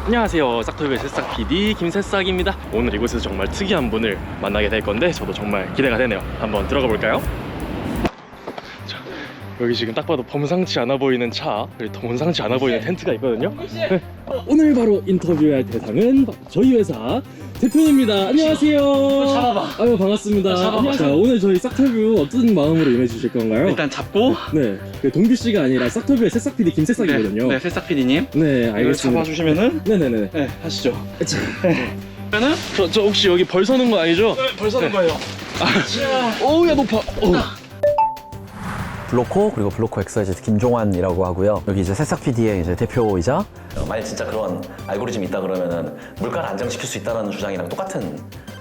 안녕하세요, 싹토유의 새싹 PD 김새싹입니다. 오늘 이곳에서 정말 특이한 분을 만나게 될 건데 저도 정말 기대가 되네요. 한번 들어가 볼까요? 자, 여기 지금 딱 봐도 범상치 않아 보이는 차, 그리고 범상치 않아 보이는 텐트가 있거든요. 네. 오늘 바로 인터뷰할 대상은 저희 회사 대표님입니다. 안녕하세요. 잡아봐. 아유, 반갑습니다. 자, 오늘 저희 싹터뷰 어떤 마음으로 임해주실 건가요? 일단 잡고. 네, 동규 씨가 아니라 싹터뷰의 새싹 PD 김새싹이거든요. 네, 새싹 PD님. 네, 이걸 알겠습니다. 잡아주시면은. 네네네. 네, 하시죠. 자, 그러면은. 저 혹시 여기 벌 서는 거 아니죠? 네, 벌 서는 거예요. 어우, 야, 높아. 블로코 그리고 블로코 XYZ 김종환이라고 하고요. 여기 이제 새싹 PD의 이제 대표이자 만약 진짜 그런 알고리즘이 있다 그러면은 물가를 안정시킬 수 있다는 주장이랑 똑같은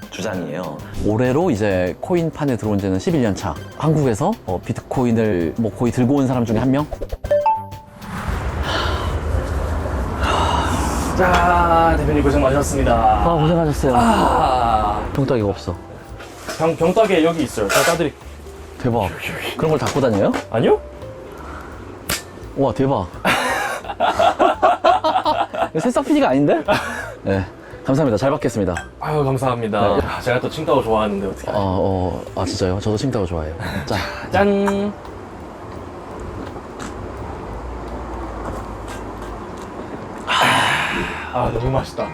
주장이에요. 올해로 이제 코인판에 들어온 지는 11년 차. 한국에서 비트코인을 뭐 거의 들고 온 사람 중에 한 명? 자, 대표님 고생 많으셨습니다. 고생하셨어요. 병따기가 없어. 병따개 여기 있어요. 제가 따드릴게요. 대박. 그런 걸 갖고 다녀요? 아니요? 와, 대박. 이거 새싹 PD가 아닌데? 네. 감사합니다. 잘 받겠습니다. 아유, 감사합니다. 야, 제가 또 칭따오 좋아하는데 어떻게 진짜요? 저도 칭따오 좋아해요. 자, 짠! 너무 맛있다.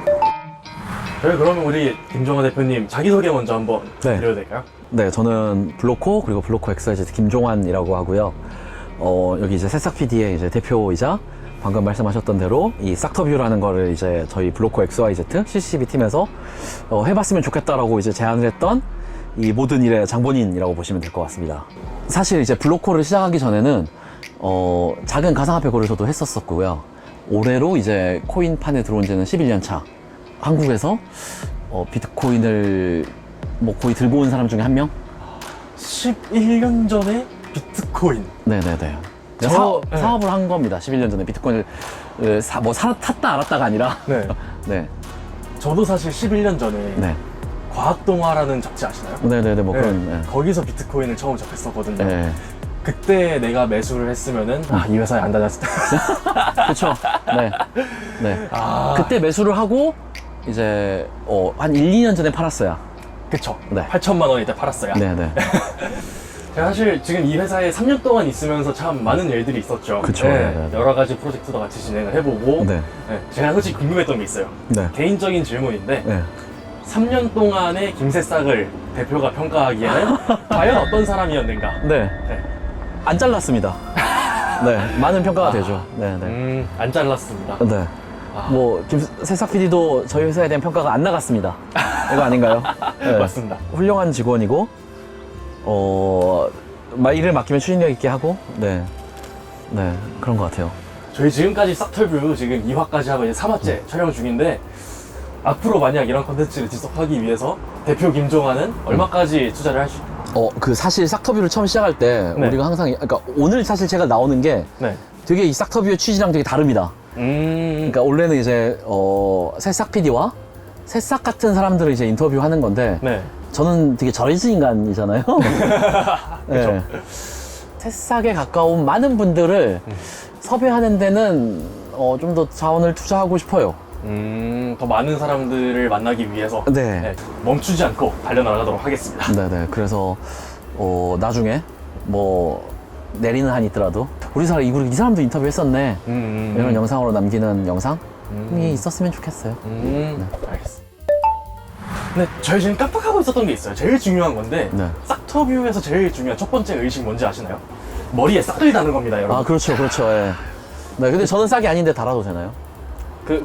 그러면 우리 김종환 대표님 자기소개 먼저 한번 네. 드려도 될까요? 네, 저는 블로코 그리고 블로코 XYZ 김종환이라고 하고요. 여기 이제 새싹 PD의 이제 대표이자 방금 말씀하셨던 대로 이 싹터뷰라는 거를 이제 저희 블로코 XYZ CCB 팀에서 해봤으면 좋겠다라고 이제 제안을 했던 이 모든 일의 장본인이라고 보시면 될 것 같습니다. 사실 이제 블로코를 시작하기 전에는 작은 가상화폐 거래소도 했었었고요. 올해로 이제 코인판에 들어온 지는 11년 차. 한국에서 비트코인을 뭐 거의 들고 온 사람 중에 한 명? 11년 전에 비트코인. 네네네. 네. 사업을 한 겁니다. 11년 전에 비트코인을 탔다 알았다가 아니라. 네. 네. 저도 사실 11년 전에 네. 과학동화라는 잡지 아시나요? 네네네. 뭐 네. 그런. 네. 거기서 비트코인을 처음 접했었거든요. 네. 그때 내가 매수를 했으면은 이 회사에 안 다녔을 때. 그쵸. 네. 네. 그때 매수를 하고 이제 한 1, 2년 전에 팔았어요. 그쵸. 네. 8천만 원에 때 팔았어요. 네네. 제가 사실 지금 이 회사에 3년 동안 있으면서 참 많은 일들이 있었죠. 그쵸. 네, 네네. 여러 가지 프로젝트도 같이 진행을 해보고. 네. 네, 제가 솔직히 궁금했던 게 있어요. 네. 개인적인 질문인데 네. 3년 동안의 김새싹을 대표가 평가하기에는 과연 어떤 사람이었는가? 네. 네. 안 잘랐습니다. 네. 많은 평가가 되죠. 네네. 안 잘랐습니다. 네. 뭐 새싹 PD도 저희 회사에 대한 평가가 안 나갔습니다. 이거 아닌가요? 네. 맞습니다. 훌륭한 직원이고 일을 맡기면 추진력 있게 하고 네 그런 것 같아요. 저희 지금까지 싹털뷰 지금 2화까지 하고 이제 3화째 촬영 중인데 앞으로 만약 이런 컨텐츠를 지속하기 위해서 대표 김종환은 얼마까지 투자를 할 수 있나요? 사실 싹터뷰를 처음 시작할 때 네. 우리가 항상 그러니까 오늘 사실 제가 나오는 게 네. 되게 이 싹터뷰의 취지랑 되게 다릅니다. 그러니까 원래는 이제 새싹 PD와 새싹 같은 사람들을 이제 인터뷰하는 건데 네. 저는 되게 저리즈 인간이잖아요. 네. 새싹에 가까운 많은 분들을 섭외하는 데는 좀 더 자원을 투자하고 싶어요. 더 많은 사람들을 만나기 위해서 네. 멈추지 않고 달려나가도록 하겠습니다. 네네. 그래서 나중에 뭐 내리는 한이 있더라도 우리 이 사람도 인터뷰했었네 이런 영상으로 남기는 영상이 있었으면 좋겠어요. 알겠습니다. 네, 저희 지금 깜빡하고 있었던 게 있어요. 제일 중요한 건데 네. 싹터뷰에서 제일 중요한 첫 번째 의식 뭔지 아시나요? 머리에 싹을 다는 겁니다, 여러분. 그렇죠. 예. 네, 근데 저는 싹이 아닌데 달아도 되나요?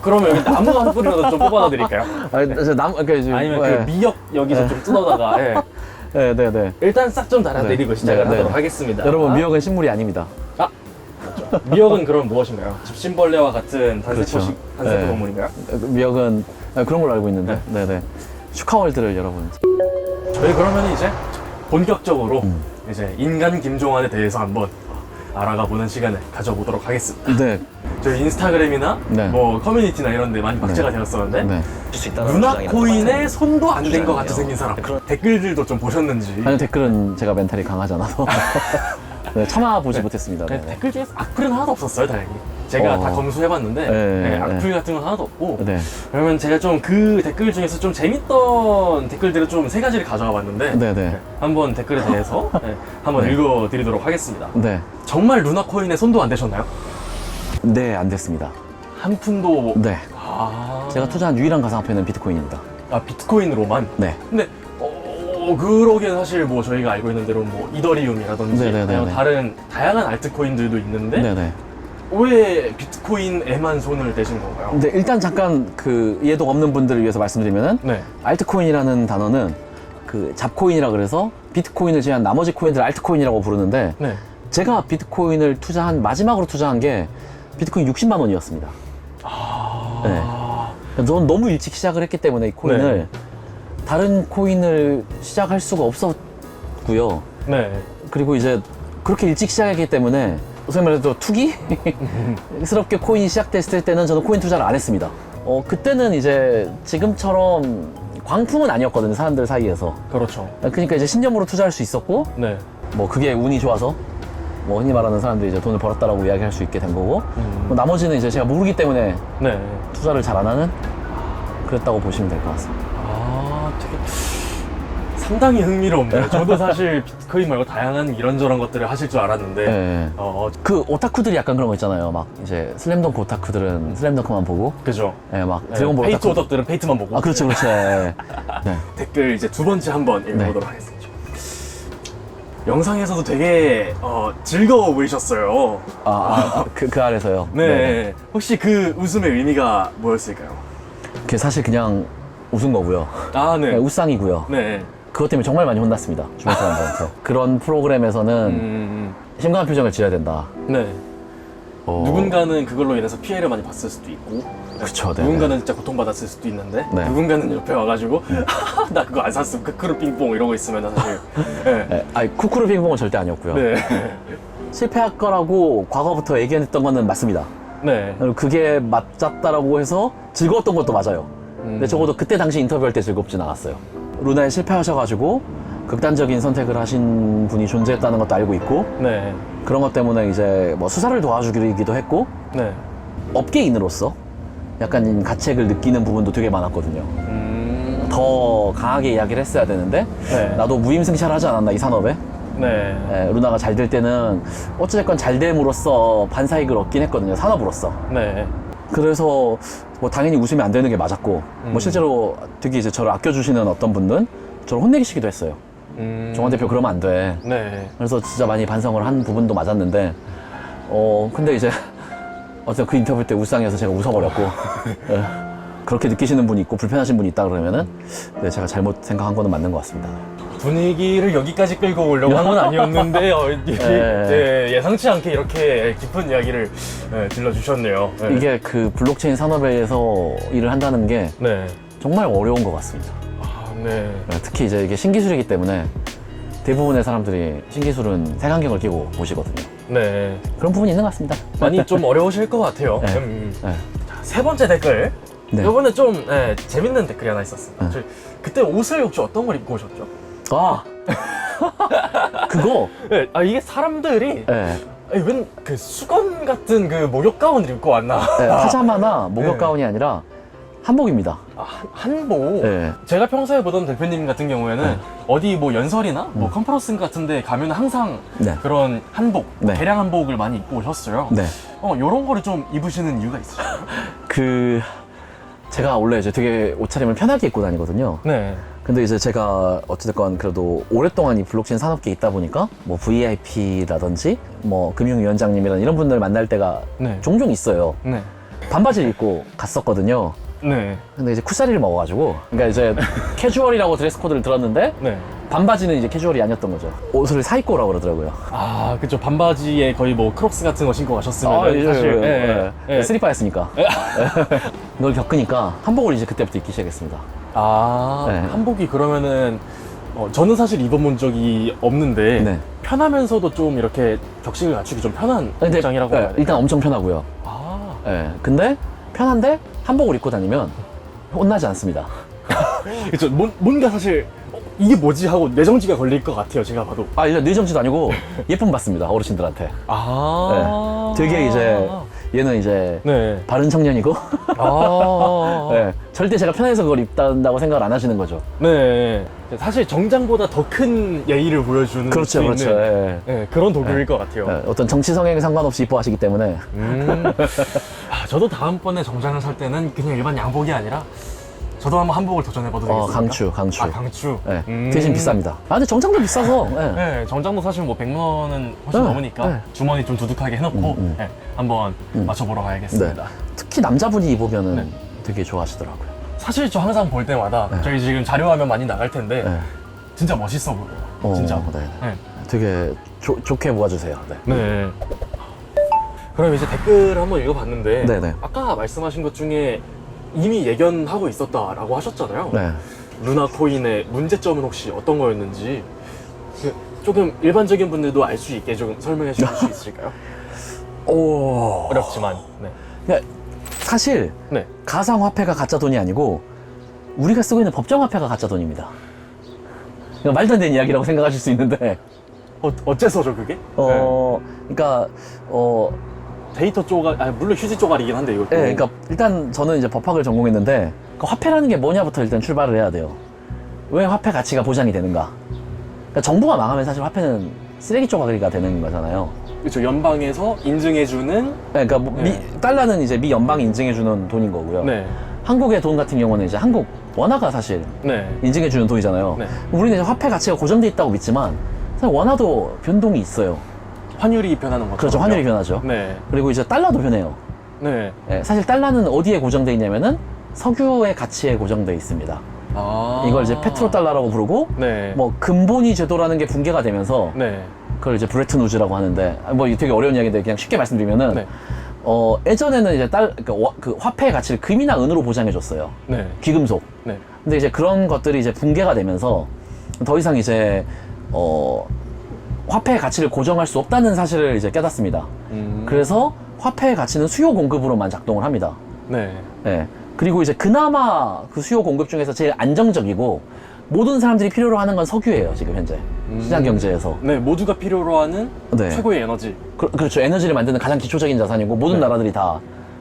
그러면 여기 나무 한 뿌리라도 좀 뽑아다 드릴까요? 아니면 그 미역 여기서 좀 뜯어다가 네. 일단 싹 좀 달아드리고 시작을 네. 하도록 하겠습니다. 여러분, 미역은 식물이 아닙니다. 미역은 그럼 무엇인가요? 집신벌레와 같은 그렇죠. 단세포 네. 동물인가요? 미역은 그런 걸로 알고 있는데. 네네. 슈카월드를 여러분. 저희 그러면 이제 본격적으로 이제 인간 김종환에 대해서 한번 알아가 보는 시간을 가져보도록 하겠습니다. 네. 저희 인스타그램이나 네. 뭐 커뮤니티나 이런 데 많이 박제가 되었었는데 네. 수 있다는 누나 주장이랑 코인에 똑같은 손도 안 댄 것 같이 주장이에요. 생긴 사람. 댓글들도 좀 보셨는지. 아니, 댓글은 제가 멘탈이 강하지 않아서. 네, 참아보지 못했습니다. 네, 네. 댓글 중에서 악플은 하나도 없었어요, 다행히. 제가 다 검수해봤는데 네, 악플 같은 건 하나도 없고. 네. 그러면 제가 좀 그 댓글 중에서 좀 재밌던 댓글들을 좀 3가지를 가져와 봤는데 네. 한번 댓글에 대해서 한번 읽어드리도록 하겠습니다. 네. 정말 루나 코인에 손도 안 대셨나요? 네, 안 됐습니다. 한 푼도. 네. 아, 제가 투자한 유일한 가상화폐는 비트코인입니다. 비트코인으로만. 네. 근데 그러기엔 사실 뭐 저희가 알고 있는 대로 뭐 이더리움이라든지 네네네네. 아니면 다른 다양한 알트코인들도 있는데 네네. 왜 비트코인에만 손을 대신 건가요? 근데 일단 잠깐 그 이해도가 없는 분들을 위해서 말씀드리면은 네. 알트코인이라는 단어는 그 잡코인이라 그래서 비트코인을 제외한 나머지 코인들 알트코인이라고 부르는데 네. 제가 비트코인을 마지막으로 투자한 게 비트코인 60만 원이었습니다. 네. 저는 너무 일찍 시작을 했기 때문에 이 코인을 네. 다른 코인을 시작할 수가 없었고요. 네. 그리고 이제 그렇게 일찍 시작했기 때문에 소위 말해서 투기스럽게 코인이 시작됐을 때는 저는 코인 투자를 안 했습니다. 그때는 이제 지금처럼 광풍은 아니었거든요, 사람들 사이에서. 그렇죠. 그러니까 이제 신념으로 투자할 수 있었고, 네. 뭐 그게 운이 좋아서 뭐 흔히 말하는 사람들이 이제 돈을 벌었다라고 이야기할 수 있게 된 거고, 뭐 나머지는 이제 제가 모르기 때문에 네. 투자를 잘 안 하는 그랬다고 보시면 될 것 같습니다. 되게 상당히 흥미롭네요. 저도 사실 비트코인 말고 다양한 이런저런 것들을 하실 줄 알았는데 네. 그 오타쿠들이 약간 그런 거 있잖아요. 막 이제 슬램덩크 오타쿠들은 슬램덩크만 보고, 그죠? 예, 막 드래곤볼 페이트 오타쿠. 오덕들은 페이트만 보고. 아, 그렇죠, 그렇죠. 예. 네. 댓글 이제 2번째 한번 읽어보도록 하겠습니다. 영상에서도 되게 즐거워 보이셨어요. 그 아래서요. 네. 혹시 그 웃음의 의미가 뭐였을까요? 그게 사실 그냥 웃은 거고요. 아, 네, 네. 웃상이고요. 네. 그것 때문에 정말 많이 혼났습니다, 주변 사람들한테. 그런 프로그램에서는 심각한 표정을 지어야 된다. 네. 어, 누군가는 그걸로 인해서 피해를 많이 봤을 수도 있고, 그쵸, 네. 누군가는 진짜 고통받았을 수도 있는데, 네. 누군가는 옆에 와가지고 나 그거 안 샀음, 크크루 빙뽕 이러고 있으면 사실 네. 네, 아니, 쿠쿠르 핑퐁은 절대 아니었고요. 네. 실패할 거라고 과거부터 얘기했던 거는 맞습니다. 네. 그리고 그게 맞았다라고 해서 즐거웠던 것도 맞아요. 근데 적어도 그때 당시 인터뷰할 때 즐겁진 않았어요. 루나에 실패하셔가지고 극단적인 선택을 하신 분이 존재했다는 것도 알고 있고, 네. 그런 것 때문에 이제 뭐 수사를 도와주기도 했고, 네. 업계인으로서 약간 가책을 느끼는 부분도 되게 많았거든요. 더 강하게 이야기를 했어야 되는데, 네. 나도 무임승차를 하지 않았나, 이 산업에. 네. 루나가 잘 될 때는 어찌됐건 잘 됨으로써 반사익을 얻긴 했거든요, 산업으로서. 네. 그래서 뭐 당연히 웃으면 안 되는 게 맞았고, 뭐 실제로 되게 이제 저를 아껴주시는 어떤 분들은 저를 혼내기시기도 했어요. 정원 대표 그러면 안 돼. 네. 그래서 진짜 많이 반성을 한 부분도 맞았는데, 근데 이제 어쨌든 그 인터뷰 때 울상이어서 제가 웃어버렸고, 예, 그렇게 느끼시는 분이 있고 불편하신 분이 있다 그러면은, 네, 제가 잘못 생각한 거는 맞는 것 같습니다. 분위기를 여기까지 끌고 오려고 한 건 아니었는데 네. 예상치 않게 이렇게 깊은 이야기를 들려주셨네요. 네. 이게 그 블록체인 산업에서 일을 한다는 게 네. 정말 어려운 것 같습니다. 아, 네. 특히 이제 이게 신기술이기 때문에 대부분의 사람들이 신기술은 색안경을 끼고 보시거든요. 네. 그런 부분이 있는 것 같습니다. 많이 좀 어려우실 것 같아요. 네. 자, 3번째 댓글. 네. 이번에 좀 재밌는 댓글이 하나 있었어요. 그때 옷을 혹시 어떤 걸 입고 오셨죠? 아, 그거. 네. 이게 사람들이 네. 웬 그 수건 같은 그 목욕 가운을 입고 왔나? 네, 파자마나 목욕 네. 가운이 아니라 한복입니다. 한복. 네. 제가 평소에 보던 대표님 같은 경우에는 어디 뭐 연설이나 뭐 컨퍼런스 같은 데 가면 항상 네. 그런 한복, 네. 대량 한복을 많이 입고 오셨어요. 네. 요런 거를 좀 입으시는 이유가 있으실까요? 제가 원래 이제 되게 옷차림을 편하게 입고 다니거든요. 네. 근데 이제 제가 어찌됐건 그래도 오랫동안 이 블록체인 산업계에 있다 보니까 뭐 VIP라든지 뭐 금융위원장님이랑 이런 분들 만날 때가 네. 종종 있어요. 네. 반바지를 입고 갔었거든요. 네. 근데 이제 쿠사리를 먹어가지고, 그러니까 이제 캐주얼이라고 드레스 코드를 들었는데 네. 반바지는 이제 캐주얼이 아니었던 거죠. 옷을 사 입고 오라고 그러더라고요. 그쵸. 반바지에 거의 뭐 크록스 같은 거 신고 가셨으면 사실 스리퍼였으니까. 그걸 겪으니까 한복을 이제 그때부터 입기 시작했습니다. 네. 한복이 그러면은 저는 사실 입어본 적이 없는데 네. 편하면서도 좀 이렇게 격식을 갖추기 좀 편한 복장이라고 해야 돼요? 일단 엄청 편하고요. 근데 편한데 한복을 입고 다니면 혼나지 않습니다. 그쵸. 뭔가 사실 이게 뭐지 하고 뇌정지가 걸릴 것 같아요, 제가 봐도. 아, 이제 뇌정지도 아니고 예쁨 받습니다, 어르신들한테. 아. 되게 이제 얘는 이제 네. 바른 청년이고 아. 네, 절대 제가 편해서 그걸 입는다고 생각을 안 하시는 거죠. 네. 사실 정장보다 더 큰 예의를 보여주는 그렇죠, 수 있는, 그렇죠. 예. 네, 그런 도구일 것 같아요. 네, 어떤 정치 성향에 상관없이 이뻐하시기 때문에 아, 저도 다음번에 정장을 살 때는 그냥 일반 양복이 아니라 저도 한번 한복을 도전해봐도 되겠습니까? 강추. 아, 강추. 네, 대신 비쌉니다. 아, 근데 정장도 비싸서. 네. 네, 정장도 사실 뭐 100만 원은 훨씬 네, 넘으니까 네. 주머니 좀 두둑하게 해놓고 네, 한번 맞춰보러 가야겠습니다. 네. 특히 남자분이 입으면 네. 되게 좋아하시더라고요. 사실 저 항상 볼 때마다 저희 지금 자료화면 많이 나갈 텐데 네. 진짜 멋있어 보여요. 진짜. 네. 네. 되게 좋게 모아주세요. 네. 네. 그럼 이제 댓글 한번 읽어봤는데 네네. 아까 말씀하신 것 중에 이미 예견하고 있었다라고 하셨잖아요. 네. 루나 코인의 문제점은 혹시 어떤 거였는지 조금 일반적인 분들도 알 수 있게 좀 설명해 주실 수 있을까요? 오. 어렵지만. 네. 그러니까 사실 네. 가상화폐가 가짜 돈이 아니고 우리가 쓰고 있는 법정화폐가 가짜 돈입니다. 그러니까 말도 안 되는 이야기라고 생각하실 수 있는데 어째서죠 그게? 그러니까 데이터 쪼가 물론 휴지 쪼가리긴 한데 이것도. 네, 그러니까 일단 저는 이제 법학을 전공했는데 그 화폐라는 게 뭐냐부터 일단 출발을 해야 돼요. 왜 화폐 가치가 보장이 되는가? 그러니까 정부가 망하면 사실 화폐는 쓰레기 쪼가리가 되는 거잖아요. 그렇죠. 연방에서 인증해주는. 네, 그러니까 뭐 네. 달러는 이제 미 연방이 인증해주는 돈인 거고요. 네. 한국의 돈 같은 경우는 이제 한국 원화가 사실 네. 인증해주는 돈이잖아요. 네. 우리는 이제 화폐 가치가 고정돼 있다고 믿지만 사실 원화도 변동이 있어요. 환율이 변하는 거죠. 그렇죠, 환율이 변하죠. 네. 그리고 이제 달러도 변해요. 네. 예, 사실 달러는 어디에 고정돼 있냐면은 석유의 가치에 고정돼 있습니다. 아. 이걸 이제 페트로달러라고 부르고 네. 뭐 근본위 제도라는 게 붕괴가 되면서 네. 그걸 이제 브레튼 우즈라고 하는데 뭐 이게 되게 어려운 이야기인데 그냥 쉽게 말씀드리면은 네. 예전에는 이제 그 화폐의 가치를 금이나 은으로 보장해 줬어요. 네. 귀금속. 네. 근데 이제 그런 것들이 이제 붕괴가 되면서 더 이상 이제 화폐의 가치를 고정할 수 없다는 사실을 이제 깨닫습니다. 그래서 화폐의 가치는 수요 공급으로만 작동을 합니다. 네. 예. 그리고 이제 그나마 그 수요 공급 중에서 제일 안정적이고 모든 사람들이 필요로 하는 건 석유예요, 지금 현재. 시장 경제에서. 네, 모두가 필요로 하는 네. 최고의 에너지. 그렇죠. 에너지를 만드는 가장 기초적인 자산이고 모든 네. 나라들이 다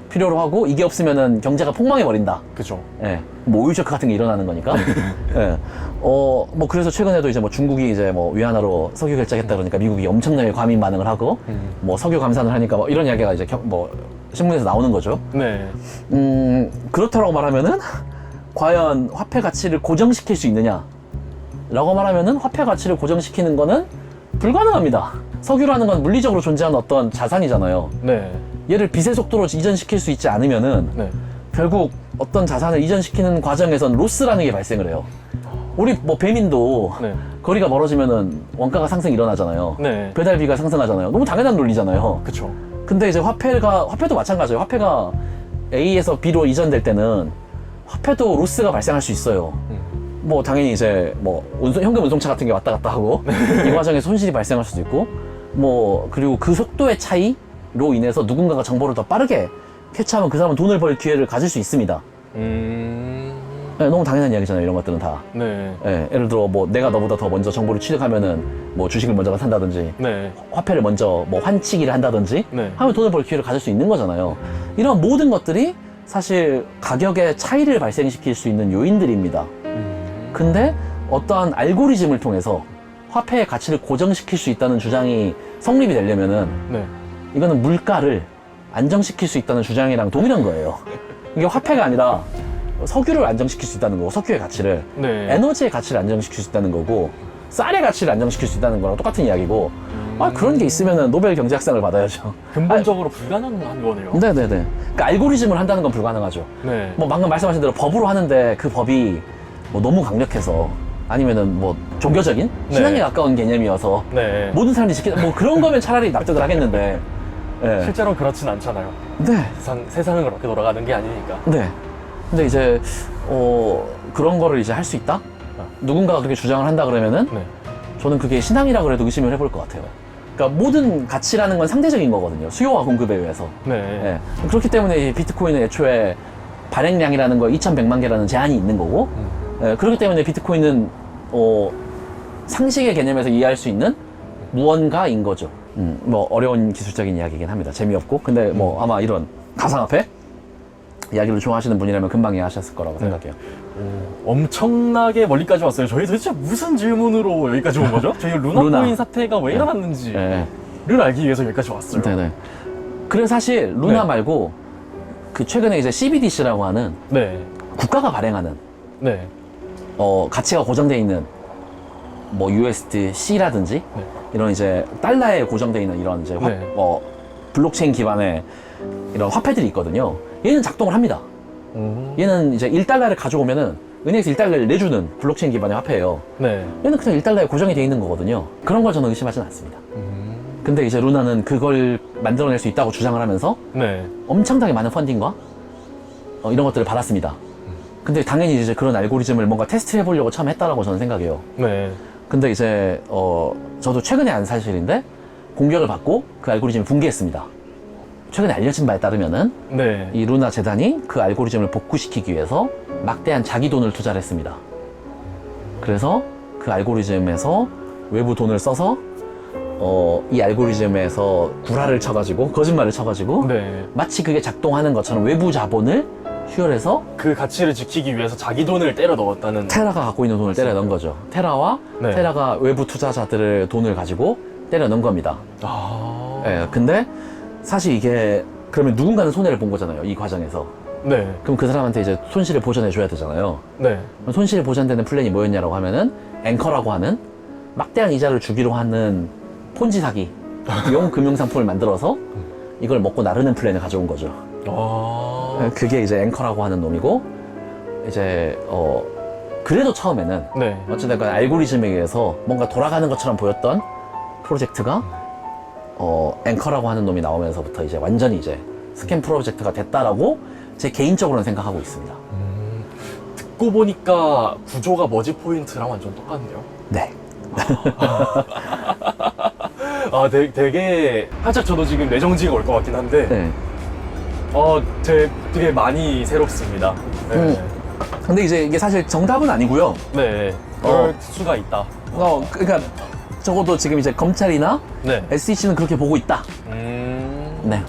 필요로 하고 이게 없으면은 경제가 폭망해 버린다. 그죠. 예. 뭐 오일 쇼크 같은 게 일어나는 거니까. 예. 뭐 그래서 최근에도 이제 뭐 중국이 이제 뭐 위안화로 석유 결제했다 그러니까 미국이 엄청나게 과민 반응을 하고 뭐 석유 감산을 하니까 뭐 이런 이야기가 이제 뭐 신문에서 나오는 거죠. 네. 그렇다라고 말하면은 과연 화폐 가치를 고정시킬 수 있느냐? 라고 말하면은 화폐 가치를 고정시키는 거는 불가능합니다. 석유라는 건 물리적으로 존재하는 어떤 자산이잖아요. 네. 얘를 빛의 속도로 이전시킬 수 있지 않으면은 네. 결국 어떤 자산을 이전시키는 과정에선 로스라는 게 발생을 해요. 우리 뭐 배민도 네. 거리가 멀어지면은 원가가 상승이 일어나잖아요. 네. 배달비가 상승하잖아요. 너무 당연한 논리잖아요. 그쵸. 근데 이제 화폐도 마찬가지예요. 화폐가 A에서 B로 이전될 때는 화폐도 로스가 발생할 수 있어요. 뭐 당연히 이제 뭐 현금 운송차 같은 게 왔다 갔다 하고 이 과정에서 손실이 발생할 수도 있고 뭐 그리고 그 속도의 차이로 인해서 누군가가 정보를 더 빠르게 캐치하면 그 사람은 돈을 벌 기회를 가질 수 있습니다. 네, 너무 당연한 이야기잖아요, 이런 것들은 다. 네. 예, 예를 들어 뭐 내가 너보다 더 먼저 정보를 취득하면은 뭐 주식을 먼저 산다든지 네. 화폐를 먼저 뭐 환치기를 한다든지 네. 하면 돈을 벌 기회를 가질 수 있는 거잖아요. 이런 모든 것들이 사실 가격의 차이를 발생시킬 수 있는 요인들입니다. 근데 어떠한 알고리즘을 통해서 화폐의 가치를 고정시킬 수 있다는 주장이 성립이 되려면은 네. 이거는 물가를 안정시킬 수 있다는 주장이랑 동일한 거예요. 이게 화폐가 아니라 석유를 안정시킬 수 있다는 거고, 석유의 가치를, 네. 에너지의 가치를 안정시킬 수 있다는 거고, 쌀의 가치를 안정시킬 수 있다는 거랑 똑같은 이야기고, 그런 게 있으면은 노벨 경제학상을 받아야죠. 근본적으로 불가능한 거네요. 네네네. 그러니까 알고리즘을 한다는 건 불가능하죠. 네. 뭐 방금 말씀하신 대로 법으로 하는데 그 법이 뭐 너무 강력해서 아니면은 뭐 종교적인 네. 신앙에 가까운 개념이어서 네. 모든 사람들이 뭐 그런 거면 차라리 납득을 하겠는데. 네. 실제로 그렇진 않잖아요. 네. 세상은 그렇게 돌아가는 게 아니니까. 네. 근데 이제 그런 거를 이제 할 수 있다? 누군가가 그렇게 주장을 한다 그러면은 네. 저는 그게 신앙이라고 해도 의심을 해볼 것 같아요. 그러니까 모든 가치라는 건 상대적인 거거든요. 수요와 공급에 의해서. 네. 예. 그렇기 때문에 이 비트코인은 애초에 발행량이라는 거 2,100만 개라는 제한이 있는 거고, 예. 그렇기 때문에 비트코인은 상식의 개념에서 이해할 수 있는 무언가인 거죠. 뭐 어려운 기술적인 이야기이긴 합니다. 재미없고. 근데 뭐 아마 이런 가상화폐 이야기를 좋아하시는 분이라면 금방 이해하셨을 거라고 생각해요. 엄청나게 멀리까지 왔어요. 저희 도대체 무슨 질문으로 여기까지 온 거죠? 저희 루나 루나. 코인 사태가 왜 일어났는지를 네. 알기 위해서 여기까지 왔어요. 네네. 그래서 사실 루나 네. 말고 그 최근에 이제 CBDC라고 하는 네. 국가가 발행하는 네. 가치가 고정되어 있는 뭐 USDC라든지 네. 이런 이제 달러에 고정되어 있는 이런 이제 네. 블록체인 기반의 이런 화폐들이 있거든요. 얘는 작동을 합니다. 얘는 이제 1달러를 가져오면은 은행에서 1달러를 내주는 블록체인 기반의 화폐예요. 네. 얘는 그냥 1달러에 고정이 되어 있는 거거든요. 그런 걸 저는 의심하진 않습니다. 근데 이제 루나는 그걸 만들어낼 수 있다고 주장을 하면서 네. 엄청나게 많은 펀딩과 이런 것들을 받았습니다. 근데 당연히 이제 그런 알고리즘을 뭔가 테스트해 보려고 처음 했다라고 저는 생각해요. 네. 근데 이제 저도 최근에 안 사실인데 공격을 받고 그 알고리즘이 붕괴했습니다. 최근에 알려진 바에 따르면은 네. 이 루나 재단이 그 알고리즘을 복구시키기 위해서 막대한 자기 돈을 투자를 했습니다. 그래서 그 알고리즘에서 외부 돈을 써서 이 알고리즘에서 구라를 쳐가지고 거짓말을 쳐가지고 네. 마치 그게 작동하는 것처럼 외부 자본을 휴혈해서 그 가치를 지키기 위해서 자기 돈을 때려 넣었다는. 테라가 갖고 있는 돈을 때려 넣은 거죠. 테라와 네. 테라가 외부 투자자들의 돈을 가지고 때려 넣은 겁니다. 아. 예, 근데 사실 이게 그러면 누군가는 손해를 본 거잖아요. 이 과정에서. 네. 그럼 그 사람한테 이제 손실을 보전해 줘야 되잖아요. 네. 그럼 손실이 보전되는 플랜이 뭐였냐라고 하면은 앵커라고 하는 막대한 이자를 주기로 하는 폰지 사기 용 금융상품을 만들어서 이걸 먹고 나르는 플랜을 가져온 거죠. 아. 그게 이제 앵커라고 하는 놈이고 이제 그래도 처음에는 네. 어쨌든 그 알고리즘에 의해서 뭔가 돌아가는 것처럼 보였던 프로젝트가 앵커라고 하는 놈이 나오면서부터 이제 완전히 이제 스캠 프로젝트가 됐다라고 제 개인적으로는 생각하고 있습니다. 듣고 보니까 구조가 머지 포인트랑 완전 똑같네요. 네. 아, 되게 살짝 저도 지금 내정지가 올 것 같긴 한데, 네. 되게 많이 새롭습니다. 네. 근데 이제 이게 사실 정답은 아니고요. 네. 그럴 수가 있다. 그러니까 적어도 지금 이제 검찰이나 네. SEC는 그렇게 보고 있다. 네.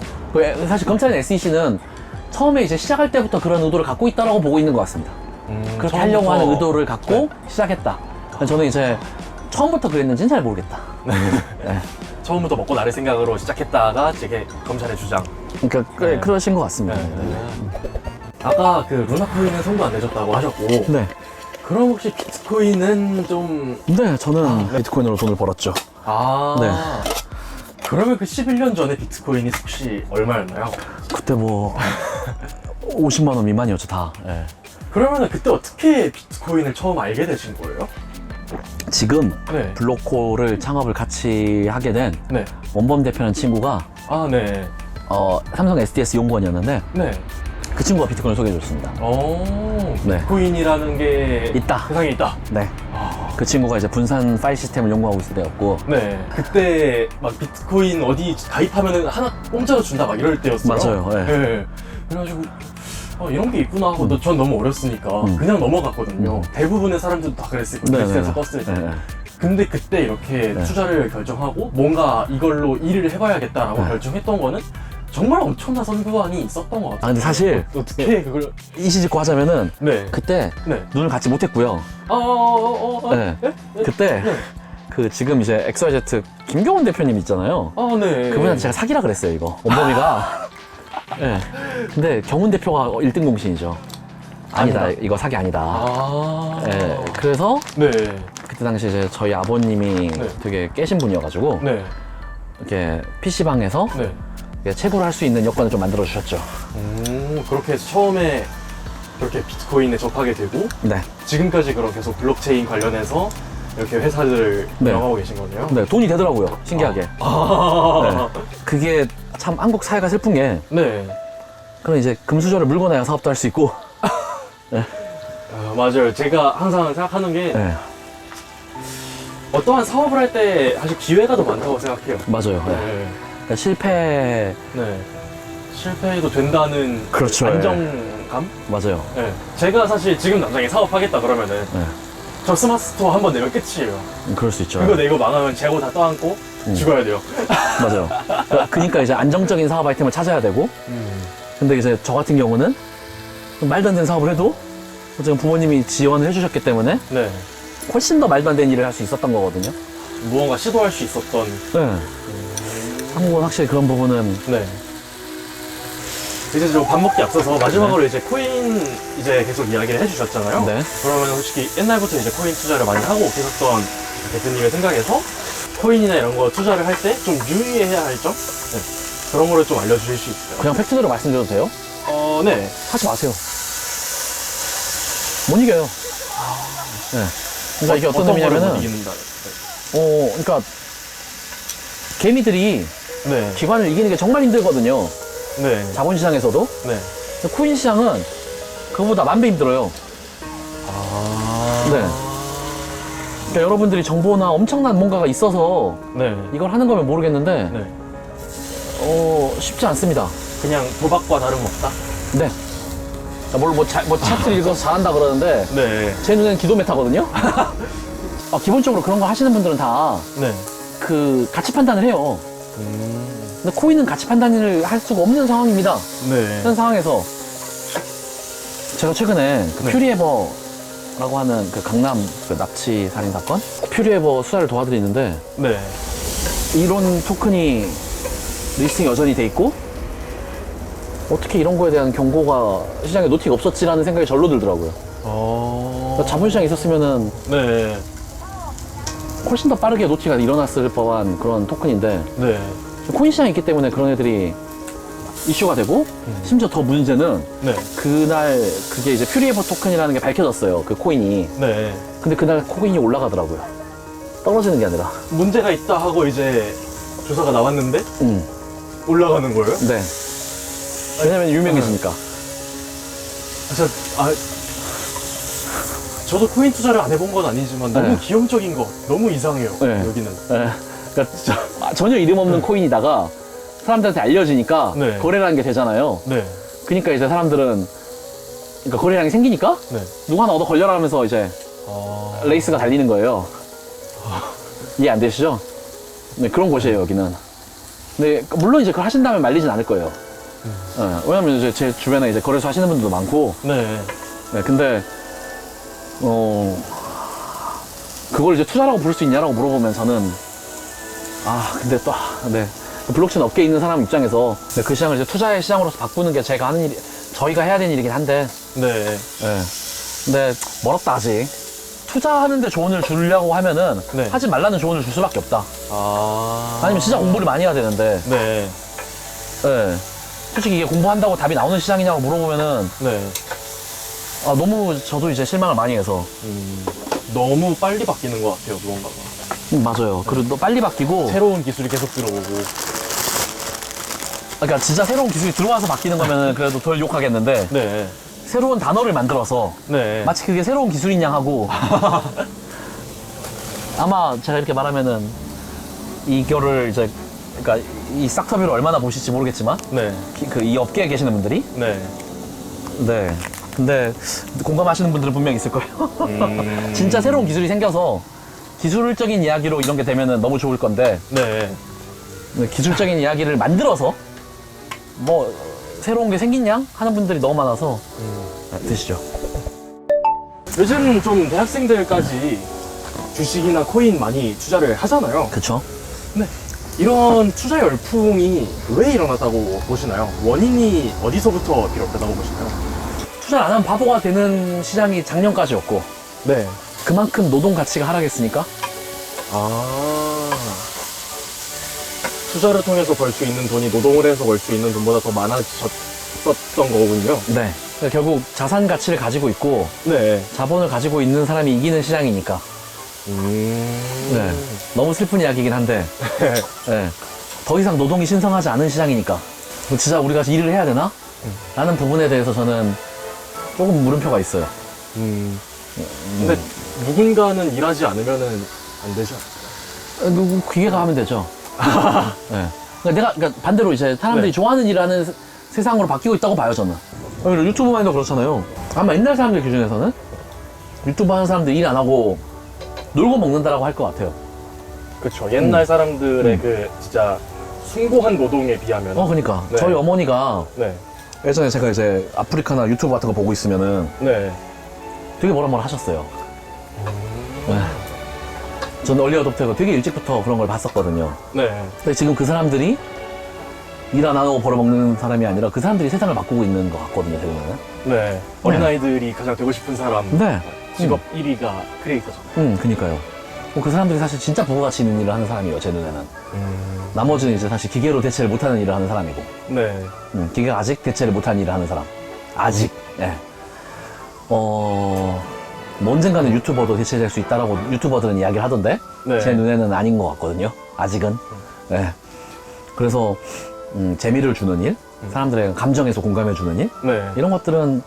사실 검찰이나 SEC는 처음에 이제 시작할 때부터 그런 의도를 갖고 있다라고 보고 있는 것 같습니다. 그렇게 하려고 하는 의도를 갖고 시작했다. 저는 이제 처음부터 그랬는지는 잘 모르겠다. 네. 처음부터 먹고 나를 생각으로 시작했다가 제게 검찰의 주장. 그러니까 네. 그러신 것 같습니다. 아까 그 루나코인은 손도 안 내셨다고 하셨고, 네. 그럼 혹시 비트코인은 좀, 네, 저는 비트코인으로 돈을 벌었죠. 네. 네. 그러면 그 11년 전에 비트코인이 혹시 얼마였나요? 그때 뭐 50만 원 미만이었죠, 다. 네. 그러면 그때 어떻게 비트코인을 처음 알게 되신 거예요? 지금 네. 블로코를 창업을 같이 하게 된 네. 원범 대표라는 친구가 아, 네. 삼성 SDS 연구원이었는데 네. 그 친구가 비트코인을 소개해 줬습니다. 네. 비트코인이라는 게 있다. 세상에 있다. 네. 그 친구가 이제 분산 파일 시스템을 연구하고 있을 때였고. 네. 그때 막 비트코인 어디 가입하면은 하나 공짜로 준다 막 이럴 때였어요. 맞아요. 네. 네. 그래가지고 이런 게 있구나 하고 전 너무 어렸으니까 그냥 넘어갔거든요. 대부분의 사람들도 다 그랬을 거예요. 뉴스에서 떴을 때. 네. 근데 그때 이렇게 투자를 결정하고 뭔가 이걸로 일을 해봐야겠다라고 결정했던 거는 정말 엄청난 선구안이 있었던 것 같아요. 근데 사실 어떻게 그걸 이시직고 하자면은 네. 그때 네. 눈을 같이 못했고요. 네. 그때 그 지금 이제 XYZ 김경원 대표님 있잖아요. 네. 그분한테 제가 사기라 그랬어요, 이거. 원범이가. 네. 근데 경훈 대표가 1등 공신이죠. 아니다. 이거 사기 아니다. 네. 그래서 네. 그때 당시 이제 저희 아버님이 네. 되게 깨신 분이어가지고 네. 이렇게 PC방에서 네. 채굴을 할 수 있는 여건을 좀 만들어 주셨죠. 그렇게 해서 처음에 그렇게 비트코인에 접하게 되고 네. 지금까지 그럼 계속 블록체인 관련해서 이렇게 회사들을 네. 운영하고 계신 거네요. 네, 돈이 되더라고요. 신기하게. 네. 그게 참 한국 사회가 슬픈 게 네. 그럼 이제 금수저를 물고 나야 사업도 할 수 있고. 맞아요. 제가 항상 생각하는 게 네. 어떠한 사업을 할 때 사실 기회가 더 많다고 생각해요. 맞아요. 네. 네. 그러니까 실패. 네. 실패해도 된다는 그렇죠. 안정감? 맞아요. 네. 제가 사실 지금 당장에 사업하겠다 그러면은 네. 저 스마트스토어 한 번 내면 끝이에요. 그럴 수 있죠. 그거 내고 망하면 재고 다 떠안고 죽어야 돼요. 맞아요. 그러니까 이제 안정적인 사업 아이템을 찾아야 되고, 근데 이제 저 같은 경우는 좀 말도 안 되는 사업을 해도 지금 부모님이 지원을 해주셨기 때문에 네. 훨씬 더 말도 안 되는 일을 할 수 있었던 거거든요. 무언가 시도할 수 있었던. 네. 한국은 확실히 그런 부분은 네. 이제 저 밥 먹기 앞서서 마지막으로 이제 코인 이제 계속 이야기를 해주셨잖아요. 네. 그러면 솔직히 옛날부터 이제 코인 투자를 많이 하고 계셨던 대표님의 생각에서 코인이나 이런 거 투자를 할 때 좀 유의해야 할 점? 네. 그런 거를 좀 알려주실 수 있어요? 그냥 팩트대로 말씀드려도 돼요? 네. 하지 마세요. 못 이겨요. 네. 그러니까 이게 어떤 거를 의미냐면은, 못 이긴다. 그러니까 개미들이 네. 기관을 이기는 게 정말 힘들거든요. 네. 자본시장에서도. 네. 근데 코인 시장은 그거보다 만 배 힘들어요. 네. 그러니까 여러분들이 정보나 엄청난 뭔가가 있어서 네. 이걸 하는 거면 모르겠는데, 네. 쉽지 않습니다. 그냥 도박과 다름없다? 네. 차트를 읽어서 잘한다 그러는데, 네. 제 눈에는 기도 메타거든요? 기본적으로 그런 거 하시는 분들은 다, 네. 가치 판단을 해요. 근데 코인은 가치 판단을 할 수가 없는 상황입니다. 네. 그런 상황에서, 제가 최근에 네. 퓨리에버라고 하는 그 강남 그 납치 살인 사건? 퓨리에버 수사를 도와드리는데, 네. 이런 토큰이 리스팅이 여전히 돼 있고, 어떻게 이런 거에 대한 경고가 시장에 노티가 없었지라는 생각이 절로 들더라고요. 그러니까 자본시장에 있었으면은 네. 훨씬 더 빠르게 노티가 일어났을 법한 그런 토큰인데, 네. 코인 시장에 있기 때문에 그런 애들이 이슈가 되고, 심지어 더 문제는 네. 그날 그게 이제 퓨리에버 토큰이라는 게 밝혀졌어요. 그 코인이. 네. 근데 그날 코인이 올라가더라고요. 떨어지는 게 아니라. 문제가 있다 하고 이제 조사가 나왔는데 올라가는 거예요? 네. 왜냐면 유명해지니까. 저도 코인 투자를 안 해본 건 아니지만 너무 네. 기형적인 거 너무 이상해요. 네. 여기는. 네. 그러니까 전혀 이름 없는 코인이다가 사람들한테 알려지니까 네. 거래라는 게 되잖아요. 네. 그러니까 이제 사람들은 그러니까 거래량이 생기니까 네. 누구 하나 얻어 걸려라 하면서 이제 레이스가 달리는 거예요. 이해 안 되시죠? 네, 그런 곳이에요, 여기는. 근데 물론 이제 그걸 하신다면 말리진 않을 거예요. 네, 왜냐면 이제 제 주변에 이제 거래소 하시는 분들도 많고, 네. 네, 근데 그걸 이제 투자라고 부를 수 있냐라고 물어보면 저는 근데 또 네. 블록체인 업계에 있는 사람 입장에서 그 시장을 이제 투자의 시장으로서 바꾸는 게 제가 하는 일이, 저희가 해야 되는 일이긴 한데, 네. 네. 근데 멀었다 아직. 투자하는데 조언을 주려고 하면은 네. 하지 말라는 조언을 줄 수밖에 없다. 아니면 진짜 공부를 많이 해야 되는데, 네. 네. 솔직히 이게 공부한다고 답이 나오는 시장이냐고 물어보면은 네. 너무 저도 이제 실망을 많이 해서. 너무 빨리 바뀌는 것 같아요, 무언가가. 맞아요. 그리고 또 빨리 바뀌고, 새로운 기술이 계속 들어오고. 그러니까 진짜 새로운 기술이 들어와서 바뀌는 거면은 그래도 덜 욕하겠는데, 네. 새로운 단어를 만들어서 네. 마치 그게 새로운 기술인 양 하고 아마 제가 이렇게 말하면은 이거를 이제 그러니까 이 싹터뷰를 얼마나 보실지 모르겠지만 네. 이 업계에 계시는 분들이 네. 네 근데 공감하시는 분들은 분명 있을 거예요. 진짜 새로운 기술이 생겨서 기술적인 이야기로 이런 게 되면은 너무 좋을 건데, 네. 기술적인 이야기를 만들어서 뭐 새로운 게 생긴 양 하는 분들이 너무 많아서 드시죠. 요즘 좀 대학생들까지 주식이나 코인 많이 투자를 하잖아요. 그쵸? 근데 이런 투자 열풍이 왜 일어났다고 보시나요? 원인이 어디서부터 비롯되다고 보시나요? 투자를 안 하면 바보가 되는 시장이 작년까지였고, 네. 그만큼 노동 가치가 하락했으니까. 투자를 통해서 벌 수 있는 돈이 노동을 해서 벌 수 있는 돈보다 더 많아졌었던 거군요. 네. 그러니까 결국 자산 가치를 가지고 있고 네. 자본을 가지고 있는 사람이 이기는 시장이니까. 네. 너무 슬픈 이야기이긴 한데, 네. 더 이상 노동이 신성하지 않은 시장이니까. 진짜 우리가 일을 해야 되나? 라는 부분에 대해서 저는 조금 물음표가 있어요. 근데 누군가는 일하지 않으면은 안 되죠. 기계가 하면 되죠. 네. 그러니까 반대로 이제 사람들이 네. 좋아하는 일을 하는 세상으로 바뀌고 있다고 봐요, 저는. 유튜브만 해도 그렇잖아요. 아마 옛날 사람들 기준에서는 유튜브 하는 사람들 일 안 하고 놀고 먹는다라고 할 것 같아요. 그렇죠. 옛날 사람들의 그 진짜 숭고한 노동에 비하면. 그러니까 네. 저희 어머니가 네. 예전에 제가 이제 아프리카나 유튜브 같은 거 보고 있으면은 네. 되게 뭐라 하셨어요. 네. 저는 얼리 어댑터고 되게 일찍부터 그런 걸 봤었거든요. 네. 근데 지금 그 사람들이 일 안 하고 벌어먹는 사람이 아니라 그 사람들이 세상을 바꾸고 있는 것 같거든요, 제 눈에는. 네. 어린아이들이 가장 되고 싶은 사람. 네. 직업 1위가 크리에이터죠. 그니까요. 그 사람들이 사실 진짜 부부가치 있는 일을 하는 사람이에요, 제 눈에는. 나머지는 이제 사실 기계로 대체를 못하는 일을 하는 사람이고. 네. 기계가 아직 대체를 못하는 일을 하는 사람. 아직. 예. 뭐 언젠가는 유튜버도 대체될 수 있다라고 유튜버들은 이야기를 하던데 네. 제 눈에는 아닌 것 같거든요. 아직은. 네. 그래서 재미를 주는 일, 사람들의 감정에서 공감해 주는 일, 네. 이런 것들은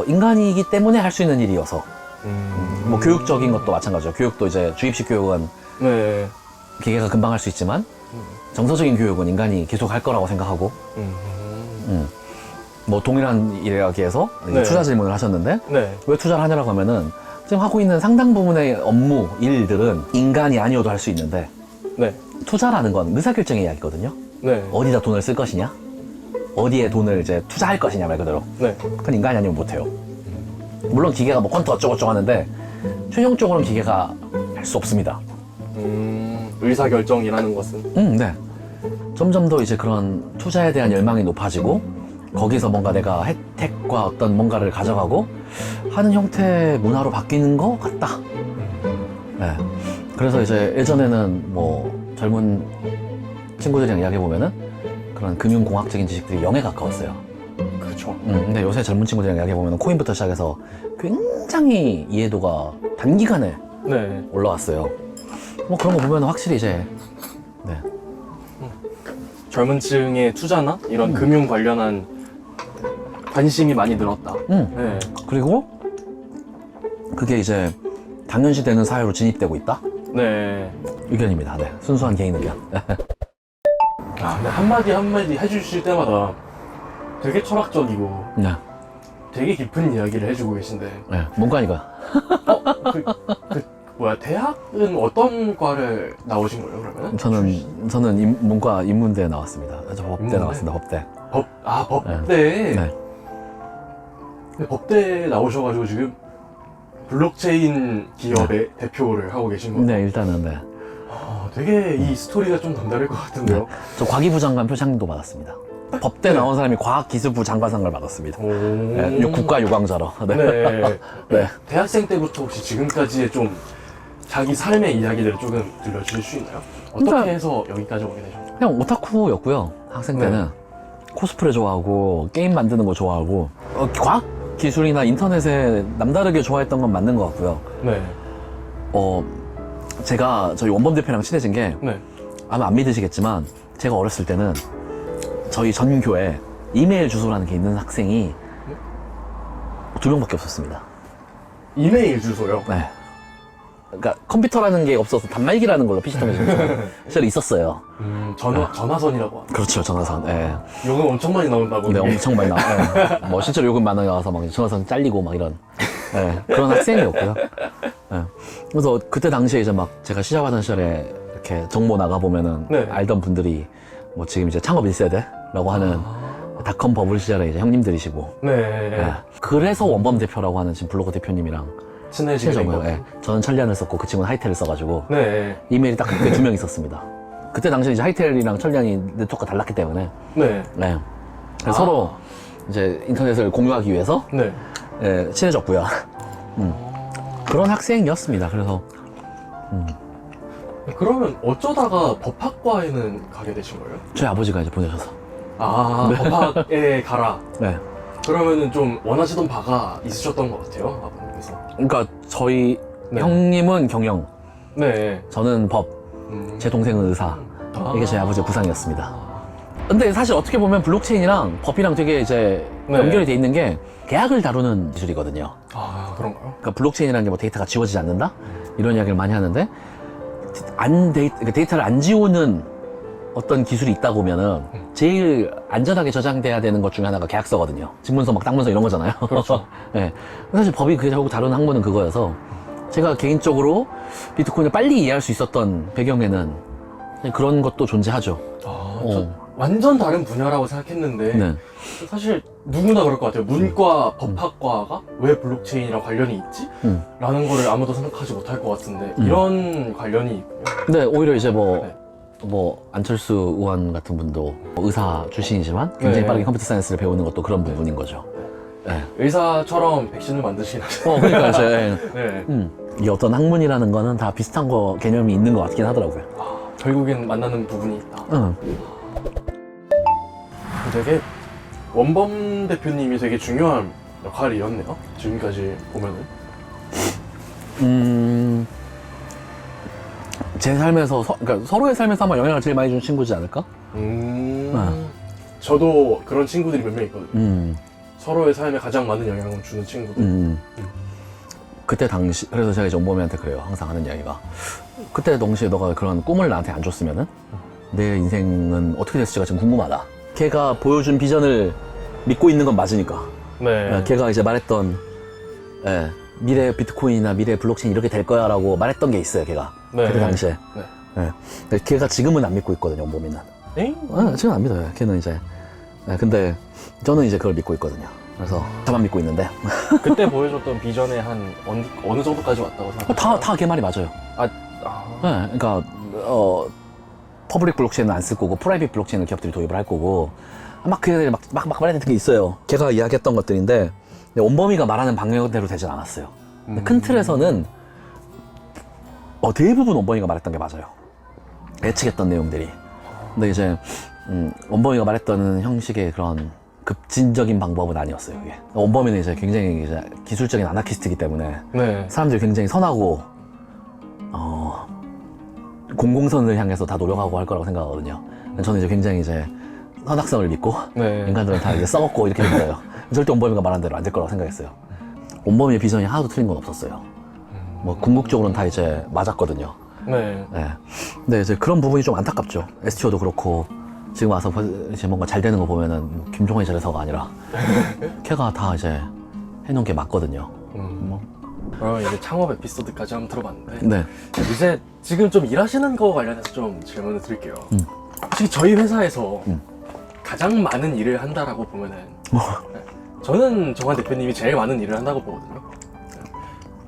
인간이기 때문에 할 수 있는 일이어서 뭐 교육적인 것도 마찬가지죠. 교육도 이제 주입식 교육은 네. 기계가 금방 할 수 있지만 정서적인 교육은 인간이 계속 할 거라고 생각하고 뭐 동일한 이야기에서 네. 투자 질문을 하셨는데 네. 왜 투자를 하냐라고 하면은 지금 하고 있는 상당 부분의 업무, 일들은 인간이 아니어도 할 수 있는데 네. 투자라는 건 의사결정의 이야기거든요. 네. 어디다 돈을 쓸 것이냐, 어디에 돈을 이제 투자할 것이냐 말 그대로. 네. 그건 인간이 아니면 못해요. 물론 기계가 뭐 퀀트 어쩌고저쩌고 하는데 최종적으로는 기계가 할 수 없습니다. 의사결정이라는 것은. 네. 점점 더 이제 그런 투자에 대한 열망이 높아지고 거기서 뭔가 내가 혜택과 어떤 뭔가를 가져가고 하는 형태의 문화로 바뀌는 것 같다. 네. 그래서 이제 예전에는 뭐 젊은 친구들이랑 이야기해보면은 그런 금융공학적인 지식들이 0에 가까웠어요. 그렇죠. 근데 요새 젊은 친구들이랑 이야기해보면 코인부터 시작해서 굉장히 이해도가 단기간에 네. 올라왔어요. 뭐 그런 거 보면 확실히 이제 네. 젊은 층의 투자나 이런 금융 관련한 관심이 많이 늘었다. 네. 그리고 그게 이제 당연시 되는 사회로 진입되고 있다? 네. 의견입니다. 네. 순수한 개인 의견. 근데 한마디 한마디 해주실 때마다 되게 철학적이고 네. 되게 깊은 이야기를 해주고 계신데. 네. 문과니까. 대학은 어떤 과를 나오신 거예요, 그러면? 저는 문과 인문대에 나왔습니다. 저 법대 인문대? 나왔습니다. 법대. 법대. 네. 근데 법대 나오셔가지고 지금 블록체인 기업의 대표를 하고 계신 거예요? 네, 일단은 네. 되게 이 스토리가 좀 남다를 것 같은데요? 저 과기부 장관 표창도 받았습니다. 법대 나온 사람이 과학기술부 장관상을 받았습니다. 네, 국가 유광자로. 네. 네. 네. 대학생 때부터 혹시 지금까지의 좀 자기 삶의 이야기들을 조금 들려주실 수 있나요? 어떻게 해서 여기까지 오게 되셨나요? 그냥 오타쿠였고요. 학생 때는 코스프레 좋아하고 게임 만드는 거 좋아하고 과학 기술이나 인터넷에 남다르게 좋아했던 건 맞는 것 같고요. 네. 제가 저희 원범 대표랑 친해진 게 네. 아마 안 믿으시겠지만 제가 어렸을 때는 저희 전교에 이메일 주소라는 게 있는 학생이 2명밖에 없었습니다. 이메일 주소요? 네. 그러니까 컴퓨터라는 게 없어서 단말기라는 걸로 PC 통해서 시절이 있었어요. 전화선이라고 합니다. 그렇죠, 전화선. 네. 요금 엄청 많이 나온다고. 네, 엄청 많이 나와요. 뭐 실제로 요금 많이 나와서 막 전화선 잘리고 막 이런 그런 학생이었고요. 네. 그래서 그때 당시에 이제 막 제가 시작하던 시절에 이렇게 정모 나가 보면은 네. 알던 분들이 뭐 지금 이제 창업 1세대라고 하는 닷컴 버블 시절에 이제 형님들이시고. 네. 그래서 원범 대표라고 하는 지금 블로그 대표님이랑 친해지게 된 친해졌고요. 거예요. 저는 천리안을 썼고 그 친구는 하이텔을 써가지고 네. 이메일이 딱 그때 2명 있었습니다. 그때 당시에 이제 하이텔이랑 천리안이 네트워크가 달랐기 때문에 네. 네. 그래서 서로 이제 인터넷을 공유하기 위해서 네. 친해졌고요. 그런 학생이었습니다. 그래서 그러면 어쩌다가 법학과에는 가게 되신 거예요? 저희 아버지가 이제 보내셔서. 법학에 가라. 네. 그러면은 좀 원하시던 바가 있으셨던 것 같아요, 아버님께서. 그러니까 저희 네. 형님은 경영, 네. 저는 법, 제 동생은 의사. 이게 저희 아버지의 구상이었습니다. 근데 사실 어떻게 보면 블록체인이랑 법이랑 되게 이제 네. 연결이 돼 있는 게 계약을 다루는 기술이거든요. 그런가요? 그러니까 블록체인이라는 게 뭐 데이터가 지워지지 않는다? 이런 이야기를 많이 하는데 데이터를 안 지우는 어떤 기술이 있다 보면은 제일 안전하게 저장돼야 되는 것 중에 하나가 계약서거든요. 직문서 막 땅문서 이런 거잖아요. 그렇죠. 네. 사실 법이 결국 다루는 학문은 그거여서 제가 개인적으로 비트코인을 빨리 이해할 수 있었던 배경에는 그런 것도 존재하죠. 저 완전 다른 분야라고 생각했는데 네. 사실 누구나 그럴 것 같아요. 문과, 법학과가 왜 블록체인이랑 관련이 있지? 라는 거를 아무도 생각하지 못할 것 같은데 이런 관련이 있군요. 근데 오히려 이제 네. 안철수 의원 같은 분도 의사 출신이지만 굉장히 네. 빠르게 컴퓨터 사이언스를 배우는 것도 그런 부분인 거죠. 네. 의사처럼 백신을 만드시긴 하시네요. 그러니까 이제 네. 이 어떤 학문이라는 거는 다 비슷한 거 개념이 있는 것 같긴 하더라고요. 결국엔 만나는 부분이 있다. 응. 되게 원범 대표님이 되게 중요한 역할이었네요. 지금까지 보면은. 제 삶에서 그러니까 서로의 삶에서 아마 영향을 제일 많이 준 친구지 않을까? 저도 그런 친구들이 몇 명 있거든요. 서로의 삶에 가장 많은 영향을 주는 친구들. 그때 당시 그래서 제가 이제 원범이한테 그래요. 항상 하는 이야기가 그때 동시에 너가 그런 꿈을 나한테 안 줬으면은 내 인생은 어떻게 됐을지가 지금 궁금하다. 걔가 보여준 비전을 믿고 있는 건 맞으니까. 네. 걔가 이제 말했던 미래 비트코인이나 미래 블록체인 이렇게 될 거야 라고 말했던 게 있어요. 걔가 네. 그때 당시에. 네. 근데 걔가 지금은 안 믿고 있거든요. 원범이는. 지금 안 믿어요. 걔는 이제. 근데 저는 이제 그걸 믿고 있거든요. 그래서 저만 믿고 있는데 그때 보여줬던 비전의 한 어느 정도까지 왔다고 생각해요? 다 걔 말이 맞아요. 그러니까 퍼블릭 블록체인은 안 쓸 거고 프라이빗 블록체인을 기업들이 도입을 할 거고 막 걔네들이 막 말했던 게 있어요. 걔가 이야기했던 것들인데 원범이가 말하는 방향대로 되진 않았어요. 근데 큰 틀에서는 대부분 원범이가 말했던 게 맞아요. 예측했던 내용들이. 근데 이제 원범이가 말했던 형식의 그런 급진적인 방법은 아니었어요. 이게. 원범이는 이제 굉장히 이제 기술적인 아나키스트이기 때문에 네. 사람들이 굉장히 선하고 공공선을 향해서 다 노력하고 할 거라고 생각하거든요. 저는 이제 굉장히 이제 선악성을 믿고 네. 인간들은 다 이제 썩었고 이렇게 믿어요. 절대 원범이가 말한 대로 안 될 거라고 생각했어요. 원범이의 비전이 하나도 틀린 건 없었어요. 궁극적으로는 다 이제 맞았거든요. 네. 근데 이제 그런 부분이 좀 안타깝죠. STO도 그렇고 지금 와서 이제 뭔가 잘 되는 거 보면은 김종환이 잘해서가 아니라 걔가 다 이제 해놓은 게 맞거든요. 그럼 이제 창업 에피소드까지 한번 들어봤는데 네. 이제 지금 좀 일하시는 거 관련해서 좀 질문을 드릴게요. 혹시 저희 회사에서 가장 많은 일을 한다라고 보면은 저는 정한 대표님이 제일 많은 일을 한다고 보거든요.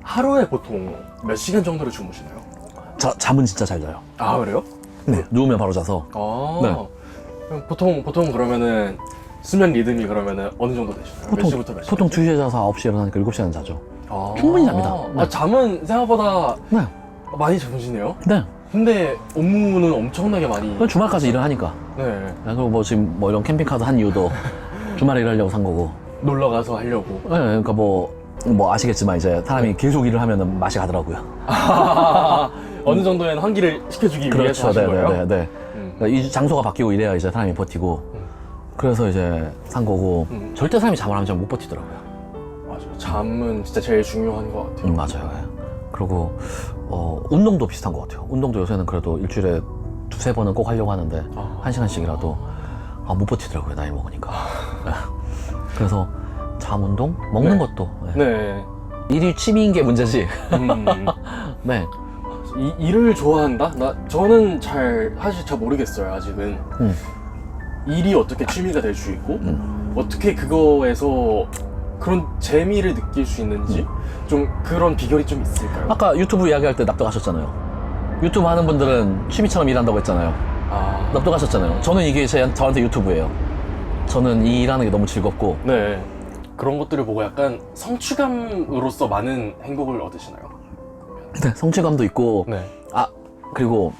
하루에 보통 몇 시간 정도를 주무시나요? 잠은 진짜 잘 자요. 아 그래요? 네. 누우면 바로 자서. 네. 그럼 보통 그러면은 수면 리듬이 그러면은 어느 정도 되시나요? 몇 시부터 몇 시? 보통 2시에 자서 9시에 일어나니까 7시간 자죠. 충분히 잡니다. 네. 잠은 생각보다 네. 많이 주무시네요? 네. 근데 업무는 엄청나게 많이. 그건 주말까지 일을 하니까. 네. 그리고 지금 이런 캠핑카도 한 이유도 주말에 일하려고 산 거고. 놀러 가서 하려고. 네, 그러니까 아시겠지만 이제 사람이 계속 일을 하면은 맛이 가더라고요. 어느 정도의 환기를 시켜주기 위해서 하신 거예요? 네. 그러니까 이 장소가 바뀌고 이래야 이제 사람이 버티고. 그래서 이제 산 거고. 절대 사람이 잠을 안 자면 못 버티더라고요. 맞아요. 잠은 진짜 제일 중요한 것 같아요. 맞아요. 그리고 운동도 비슷한 것 같아요. 운동도 요새는 그래도 일주일에 2-3번은 꼭 하려고 하는데 1시간씩이라도 못 버티더라고요. 나이 먹으니까. 그래서 잠, 운동, 먹는 것도 네. 일이 취미인 게 문제지. 네. 일을 좋아한다? 저는 사실 잘 모르겠어요. 아직은. 일이 어떻게 취미가 될 수 있고 어떻게 그거에서 그런 재미를 느낄 수 있는지 좀 그런 비결이 좀 있을까요? 아까 유튜브 이야기할 때 납득하셨잖아요. 유튜브 하는 분들은 취미처럼 일한다고 했잖아요. 납득하셨잖아요. 저는 이게 저한테 유튜브예요. 저는 이 일하는 게 너무 즐겁고. 네. 그런 것들을 보고 약간 성취감으로서 많은 행복을 얻으시나요? 네, 성취감도 있고. 네. 그리고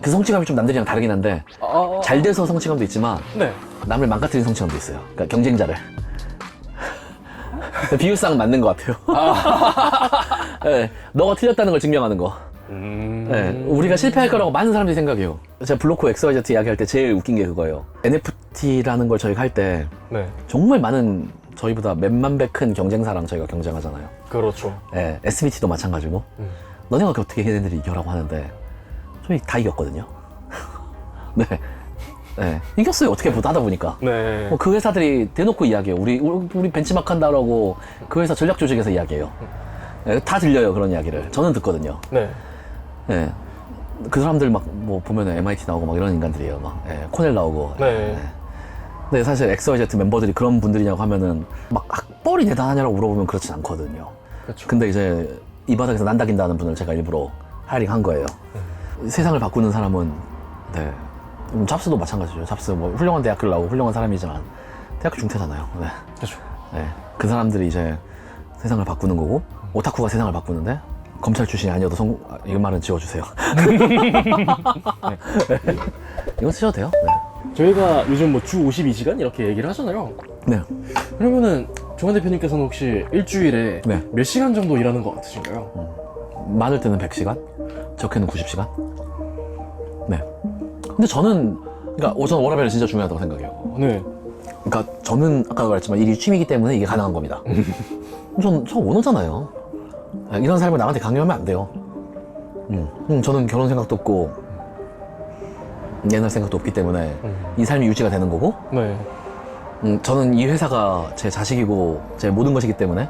그 성취감이 좀 남들이랑 다르긴 한데 잘 돼서 성취감도 있지만 네. 남을 망가뜨린 성취감도 있어요. 그러니까 경쟁자를. 비율상 맞는 것 같아요. 네, 너가 틀렸다는 걸 증명하는 거. 네, 우리가 실패할 거라고 많은 사람들이 생각해요. 제가 블로코 XYZ 이야기할 때 제일 웃긴 게 그거예요. NFT라는 걸 저희가 할 때 네. 정말 많은 저희보다 몇만 배 큰 경쟁사랑 저희가 경쟁하잖아요. 그렇죠. 네, SBT도 마찬가지고. 너네가 어떻게 걔네들이 이겨라고 하는데 저희 다 이겼거든요. 네. 네. 이겼어요. 어떻게 하다 보니까. 네. 뭐 그 회사들이 대놓고 이야기해요. 우리 벤치마크 한다라고 그 회사 전략 조직에서 이야기해요. 네, 다 들려요. 그런 이야기를. 저는 듣거든요. 네. 네. 그 사람들 막 뭐 보면 MIT 나오고 막 이런 인간들이에요. 막 코넬 나오고. 네. 근데 사실 XYZ 멤버들이 그런 분들이냐고 하면은 막 학벌이 대단하냐고 물어보면 그렇진 않거든요. 그렇죠. 근데 이제 이 바닥에서 난다긴다는 분을 제가 일부러 하이링한 거예요. 세상을 바꾸는 사람은 네. 잡스도 마찬가지죠. 잡스 뭐 훌륭한 대학교를 나오고 훌륭한 사람이지만 대학교 중퇴잖아요. 네. 그렇죠. 네. 그 사람들이 이제 세상을 바꾸는 거고 오타쿠가 세상을 바꾸는데 검찰 출신이 아니어도 이런 말은 지워주세요. 이건 쓰셔도 돼요. 네. 저희가 요즘 뭐 주 52시간 이렇게 얘기를 하잖아요. 네. 그러면은 종환 대표님께서는 혹시 일주일에 네. 몇 시간 정도 일하는 것 같으신가요? 많을 때는 100시간, 적게는 90시간. 네. 근데 저는 저는 워라밸이 진짜 중요하다고 생각해요. 네. 그러니까 저는 아까 말했지만 일이 취미이기 때문에 이게 가능한 겁니다. 저 원호잖아요. 이런 삶을 남한테 강요하면 안 돼요. 저는 결혼 생각도 없고 옛날 생각도 없기 때문에 이 삶이 유지가 되는 거고 네. 저는 이 회사가 제 자식이고 제 모든 것이기 때문에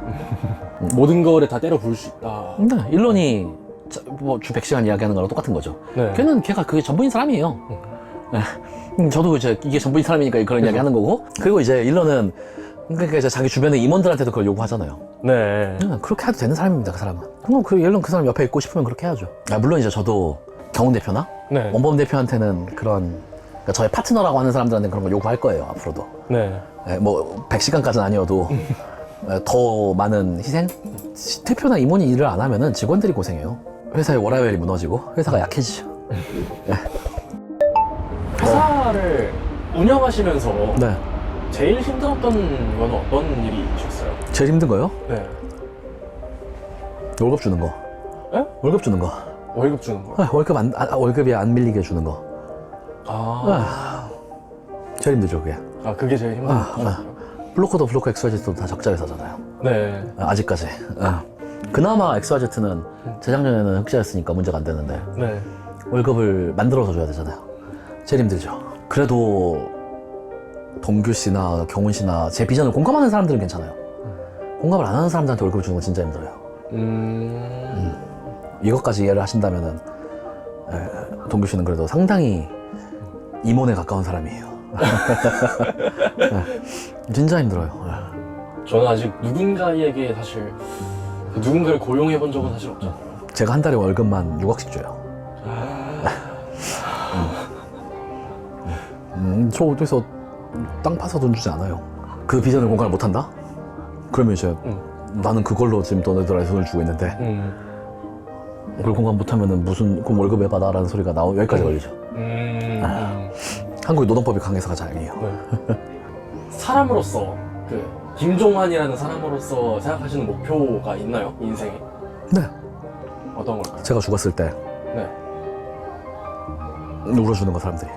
모든 거를 다 때려 부을 수 있다. 네, 일론이 뭐 주 100시간 이야기하는 거랑 똑같은 거죠. 네. 걔가 그게 전부인 사람이에요. 네. 저도 이제 이게 전부인 사람이니까 그런 이야기 하는 거고 그리고 이제 일론은 그러니까 이제 자기 주변의 임원들한테도 그걸 요구하잖아요. 네. 그렇게 해도 되는 사람입니다, 그 사람은. 그럼 일론 그 사람 옆에 있고 싶으면 그렇게 해야죠. 물론 이제 저도 경훈 대표나 네. 원범 대표한테는 그러니까 저의 파트너라고 하는 사람들한테 그런 걸 요구할 거예요, 앞으로도. 네. 뭐 100시간까지는 아니어도 더 많은 희생? 대표나 임원이 일을 안 하면은 직원들이 고생해요. 회사의 워라밸이 무너지고 회사가 약해지죠. 회사를 운영하시면서 네. 제일 힘들었던 건 어떤 일이셨어요? 제일 힘든 거요? 네. 월급 주는 거. 에? 월급 주는 거. 월급 주는 거요? 월급이 안 밀리게 주는 거. 아, 제일 힘들죠, 그게. 그게 제일 힘들었어요. 블로커도 블로커 XYZ도 다 적자 회사잖아요. 네. 아직까지. 그나마 XYZ는 재작년에는 흑자였으니까 문제가 안 되는데 네. 월급을 만들어서 줘야 되잖아요. 제일 힘들죠. 그래도 동규 씨나 경훈 씨나 제 비전을 공감하는 사람들은 괜찮아요. 공감을 안 하는 사람들한테 월급을 주는 건 진짜 힘들어요. 이것까지 이해를 하신다면은 동규 씨는 그래도 상당히 임원에 가까운 사람이에요. 진짜 힘들어요. 저는 아직 누군가에게 사실 누군가를 고용해 본 적은 사실 없잖아요. 제가 한 달에 월급만 6억씩 줘요. 저 어디서 땅 파서 돈 주지 않아요. 그 비전을 공감을 못 한다? 그러면 이제 나는 그걸로 지금 너네들한테 돈을 주고 있는데 그걸 공감 못 하면은 그럼 월급 왜 받아? 라는 소리가 여기까지 걸리죠. 한국의 노동법이 강해서가 다행이에요. 네. 사람으로서 김종환이라는 사람으로서 생각하시는 목표가 있나요? 인생에? 네. 어떤 걸까요? 제가 죽었을 때 네. 울어주는 거 사람들이.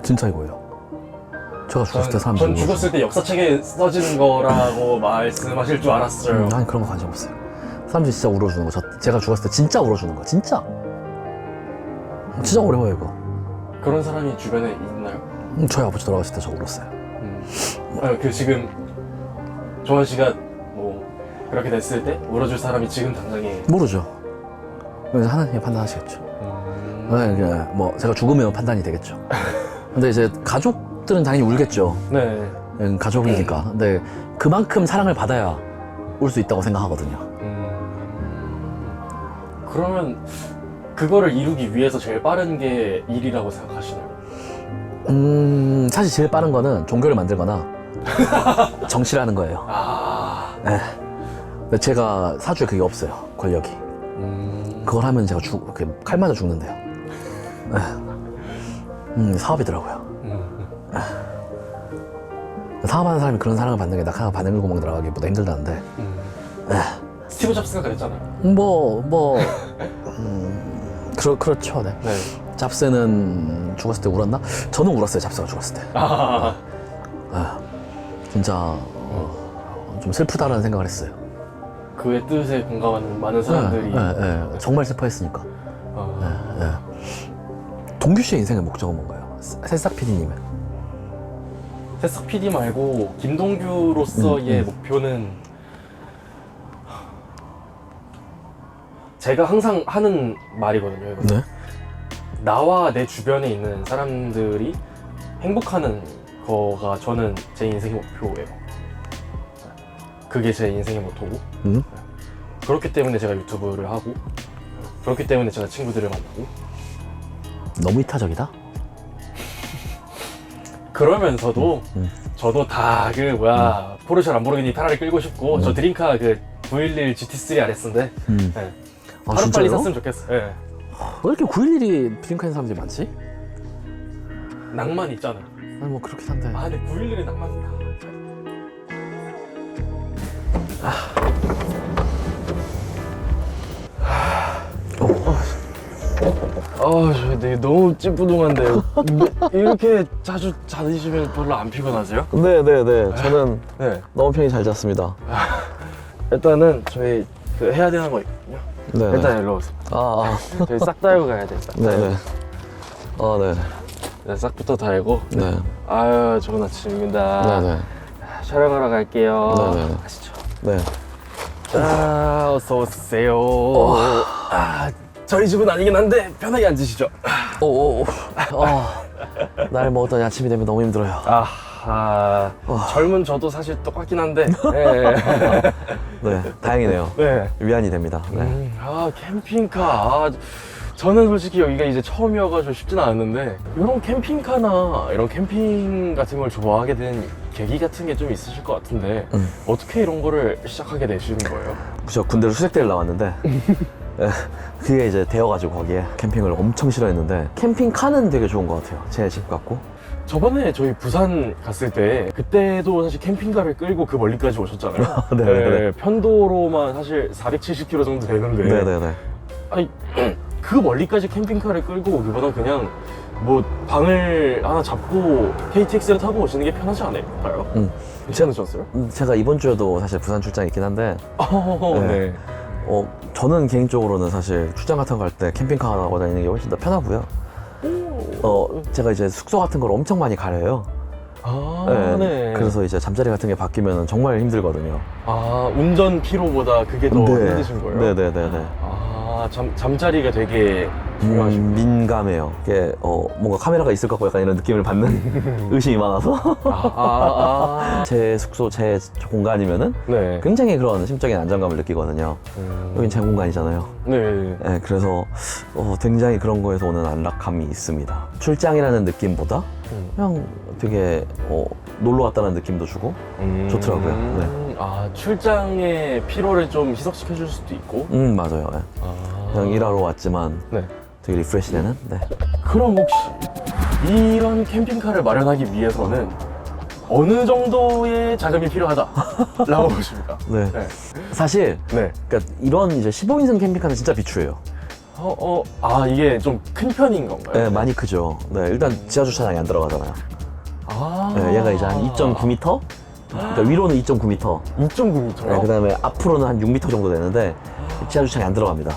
진짜 이거예요. 제가 죽었을 때 사람들이 전 죽었을 때 역사책에 써지는 거라고 말씀하실 줄 알았어요. 아니 그런 거 관심 없어요. 사람들이 진짜 울어주는 거. 제가 죽었을 때 진짜 울어주는 거. 진짜 어려워요 이거. 그런 사람이 주변에 있나요? 저희 아버지 돌아가실 때 저 울었어요. 지금 종환 씨가 뭐 그렇게 됐을 때 울어줄 사람이 지금 당장에 모르죠. 그래서 하나님이 판단하시겠죠. 뭐 제가 죽으면 판단이 되겠죠. 근데 이제 가족들은 당연히 울겠죠. 네. 가족이니까. 근데 그만큼 사랑을 받아야 울 수 있다고 생각하거든요. 그러면 그거를 이루기 위해서 제일 빠른 게 일이라고 생각하시나요? 사실 제일 빠른 거는 종교를 만들거나 정치를 하는 거예요. 네. 근데 제가 사주에 그게 없어요. 권력이. 그걸 하면 제가 칼 맞아 죽는데요. 네. 사업이더라고요. 사업하는 사람이 그런 사랑을 받는 게 낙하가 바늘 구멍 들어가기보다 힘들다는데. 스티브 잡스가 그랬잖아요. 그렇죠. 네. 네. 잡스는 죽었을 때 울었나? 저는 울었어요. 잡스가 죽었을 때. 진짜 좀 슬프다라는 생각을 했어요. 그의 뜻에 공감하는 많은 사람들이 정말 슬퍼했으니까. 동규 씨의 인생의 목적은 뭔가요? 새싹 PD님은? 새싹 PD 말고 김동규로서의 목표는 제가 항상 하는 말이거든요. 이거는. 네. 나와 내 주변에 있는 사람들이 행복하는 거가 저는 제 인생의 목표예요. 그게 제 인생의 모토고 그렇기 때문에 제가 유튜브를 하고 그렇기 때문에 제가 친구들을 만나고 너무 이타적이다? 그러면서도 저도 다 그 뭐야 포르쉐 람보르기니 페라리 끌고 싶고 저 드림카 그 911 GT3 RS인데 네. 아, 하루 진짜요? 빨리 샀으면 좋겠어. 네. 왜 이렇게 911이 드림카인 사람들이 많지? 낭만 있잖아. 아니 뭐 그렇긴 한데. 아 근데 911의 낭만 있다. 저 되게 너무 찌뿌둥한데 이렇게 자주 자드시면 별로 안 피곤하세요? 네네네. 저는 네. 너무 편히 잘 잤습니다. 일단은 저희 그 해야 되는 거 있거든요. 네. 일단 일로 오세요. 저희 싹 달고 가야 돼. 일단. 네네. 네. 네, 싹부터 달고. 네. 아유 좋은 아침입니다. 네네. 촬영하러 갈게요. 네네. 가시죠. 네. 자, 어서 오세요. 저희 집은 아니긴 한데 편하게 앉으시죠. 날 먹었더니 아침이 되면 너무 힘들어요. 젊은 저도 사실 똑같긴 한데. 네. 네. 다행이네요. 네. 위안이 됩니다. 네. 캠핑카. 저는 솔직히 여기가 이제 처음이어가지고 쉽진 않았는데 이런 캠핑카나 이런 캠핑 같은 걸 좋아하게 된 계기 같은 게 좀 있으실 것 같은데 어떻게 이런 거를 시작하게 되시는 거예요? 저 군대로 수색대를 나왔는데 예, 그게 이제 되어가지고 거기에 캠핑을 엄청 싫어했는데 캠핑카는 되게 좋은 것 같아요. 제 집 같고. 저번에 저희 부산 갔을 때 그때도 사실 캠핑카를 끌고 그 멀리까지 오셨잖아요. 네네네. 편도로만 사실 470km 정도 되는데 네네네. 아니 그 멀리까지 캠핑카를 끌고 오기보다 그냥 뭐 방을 하나 잡고 KTX를 타고 오시는 게 편하지 않을까요? 괜찮으셨어요? 제가 이번 주에도 사실 부산 출장이 있긴 한데 네. 저는 개인적으로는 사실 출장 같은 거 갈 때 캠핑카 하고 다니는 게 훨씬 더 편하고요. 제가 이제 숙소 같은 걸 엄청 많이 가려요. 네. 그래서 이제 잠자리 같은 게 바뀌면 정말 힘들거든요. 운전 피로보다 그게 더 힘드신 거예요? 네네네네. 잠자리가 되게 중요하시고 민감해요. 이게 뭔가 카메라가 있을 것 같고 약간 이런 느낌을 받는 의심이 많아서 제 숙소, 제 공간이면은 네. 굉장히 그런 심적인 안정감을 느끼거든요. 여긴 제 공간이잖아요. 네. 네, 그래서 굉장히 그런 거에서 오는 안락함이 있습니다. 출장이라는 느낌보다 그냥 되게 놀러 왔다는 느낌도 주고 좋더라고요. 네. 출장의 피로를 좀 희석시켜 줄 수도 있고. 맞아요. 네. 그냥 일하러 왔지만 네. 되게 리프레시되는. 네. 그럼 혹시 이런 캠핑카를 마련하기 위해서는 어느 정도의 자금이 필요하다라고 보십니까? 네. 네. 사실 네. 그러니까 이런 이제 15인승 캠핑카는 진짜 비추예요. 이게 좀 큰 편인 건가요? 네, 많이 크죠. 네, 일단 지하 주차장이 안 들어가잖아요. 네, 얘가 이제 한 2.9m? 그러니까 위로는 2.9m. 2.9m요? 네, 그다음에 앞으로는 한 6m 정도 되는데 지하 주차장이 안 들어갑니다.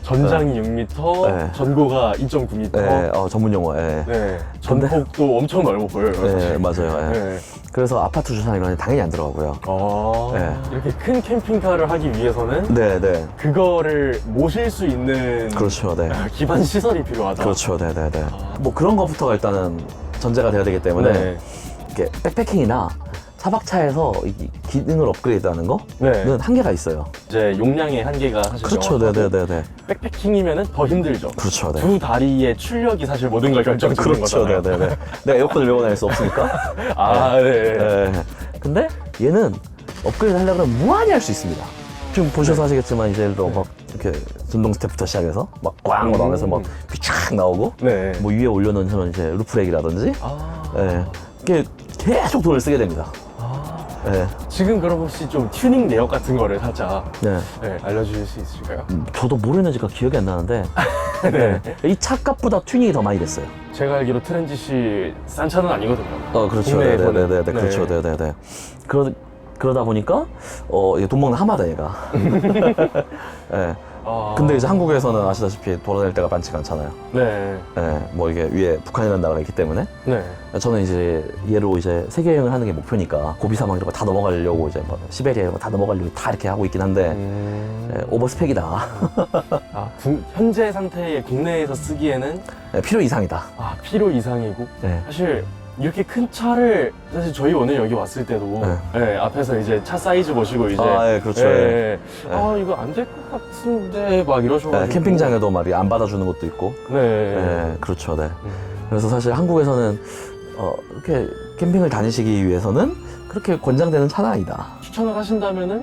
전장이 6m, 네. 전고가 2.9m. 네, 전문 용어. 네. 네. 전폭도 엄청 넓어 보여요. 네, 맞아요. 네. 네. 그래서 아파트 주차장이 당연히 안 들어가고요. 네. 이렇게 큰 캠핑카를 하기 위해서는 네. 그거를 모실 수 있는 그렇죠. 네. 기반 시설이 필요하다. 그렇죠. 네. 뭐 그런 것부터가 일단은 전제가 돼야 되기 때문에 네. 이렇게 백패킹이나 차박차에서 이 기능을 업그레이드하는 거는 네. 한계가 있어요. 이제 용량의 한계가 사실 그렇죠. 명확하고 네. 백패킹이면은 더 힘들죠. 그렇죠. 네. 두 다리의 출력이 사실 모든 걸 결정짓는 그렇죠. 거잖아요. 네. 내가 에어컨을 메고 다닐 수 없으니까. 네. 네. 근데 얘는 업그레이드 하려고 하면 무한히 할 수 있습니다. 지금 보셔서 아시겠지만 이제 예를 들어 막 이렇게 전동 스텝부터 시작해서 막 꽝 나오면서 막 쫙 나오고 네. 뭐 위에 올려놓으면 이제 루프렉이라든지 네. 이게 계속 돈을 쓰게 됩니다. 네. 지금 그럼 혹시 좀 튜닝 내역 같은 거를 살짝 네. 알려주실 수 있으실까요? 저도 모르는 지가 기억이 안 나는데 네. 이 차값보다 튜닝이 더 많이 됐어요. 제가 알기로 트랜짓이 싼 차는 아니거든요. 그렇죠. 국내에서는. 네네네. 그렇죠. 네네네. 그러다 보니까 이게 돈 먹는 하마다 얘가. 네. 근데 이제 한국에서는 아시다시피 돌아다닐 때가 많지가 않잖아요. 네. 예, 뭐 이게 위에 북한이라는 나라가 있기 때문에 네. 저는 이제 얘로 이제 세계 여행을 하는 게 목표니까 고비 사막 이런 거 다 넘어가려고 이제 뭐 시베리아 이런 거 다 넘어가려고 다 이렇게 하고 있긴 한데 예, 오버스펙이다. 현재 상태의 국내에서 쓰기에는 예, 필요 이상이다. 필요 이상이고 예. 사실 이렇게 큰 차를 사실 저희 오늘 여기 왔을 때도 앞에서 이제 차 사이즈 보시고 이제 예, 그렇죠. 예. 이거 안 될 것 같은데 막 이러셔가지고 예, 캠핑장에도 말이 안 받아주는 것도 있고. 네. 예, 그렇죠. 네. 그래서 사실 한국에서는 이렇게 캠핑을 다니시기 위해서는 그렇게 권장되는 차는 아니다. 추천을 하신다면은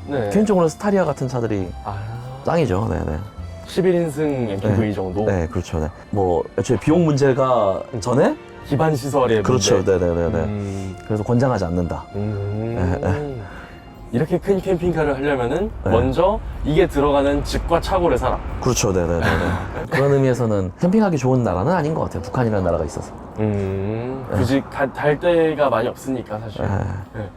네. 개인적으로 스타리아 같은 차들이 짱이죠. 네네. 11인승 MPV 정도 네, 그렇죠. 네. 뭐 애초에 비용 문제가 전에 기반 시설의 그렇죠. 문제. 네네네네. 그래서 권장하지 않는다. 이렇게 큰 캠핑카를 하려면은 네. 먼저 이게 들어가는 집과 차고를 사라. 그렇죠. 네네네. 그런 의미에서는 캠핑하기 좋은 나라는 아닌 것 같아요. 북한이라는 나라가 있어서. 굳이 갈 데가 많이 없으니까 사실. 네.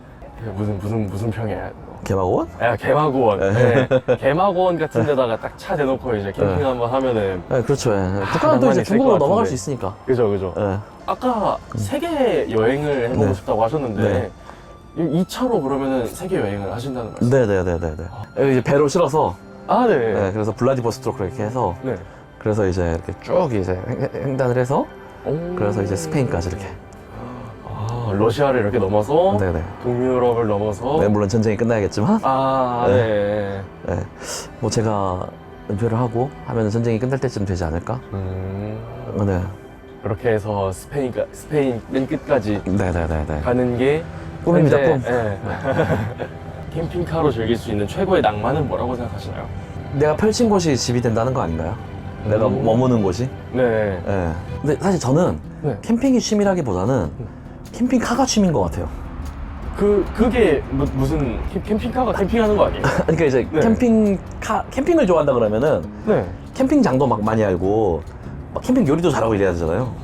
무슨 평이야? 개마고원? 개마고원. 네. 개마고원 같은 데다가 딱 차 대놓고 이제 캠핑 한번 하면은. 네, 그렇죠. 북한은 또 이제 중국으로 넘어갈 수 있으니까. 그죠. 네. 아까 세계 여행을 해보고 네. 싶다고 하셨는데 이 차로 그러면은 세계 여행을 하신다는 말씀? 네네네네. 이제 배로 실어서. 네. 네, 그래서 블라디보스토크 이렇게 해서. 네. 그래서 이제 이렇게 쭉 이제 횡단을 해서. 그래서 이제 스페인까지 이렇게. 러시아를 이렇게 넘어서 네네. 동유럽을 넘어서 네, 물론 전쟁이 끝나야겠지만. 네. 네. 뭐 제가 은퇴를 하고 하면 전쟁이 끝날 때쯤 되지 않을까? 네. 그렇게 해서 스페인 맨 끝까지 네네네네. 가는 게 꿈입니다, 현재, 꿈. 네. 캠핑카로 즐길 수 있는 최고의 낭만은 뭐라고 생각하시나요? 내가 펼친 곳이 집이 된다는 거 아닌가요? 내가 머무는 곳이? 네. 네. 근데 사실 저는 네. 캠핑이 취미라기보다는 캠핑카가 취미인 것 같아요. 그게 무슨 캠핑카가 캠핑하는 거 아니에요? 그러니까 이제 네. 캠핑을 좋아한다 그러면은 네. 캠핑장도 막 많이 알고 막 캠핑 요리도 잘하고 이래야 되잖아요.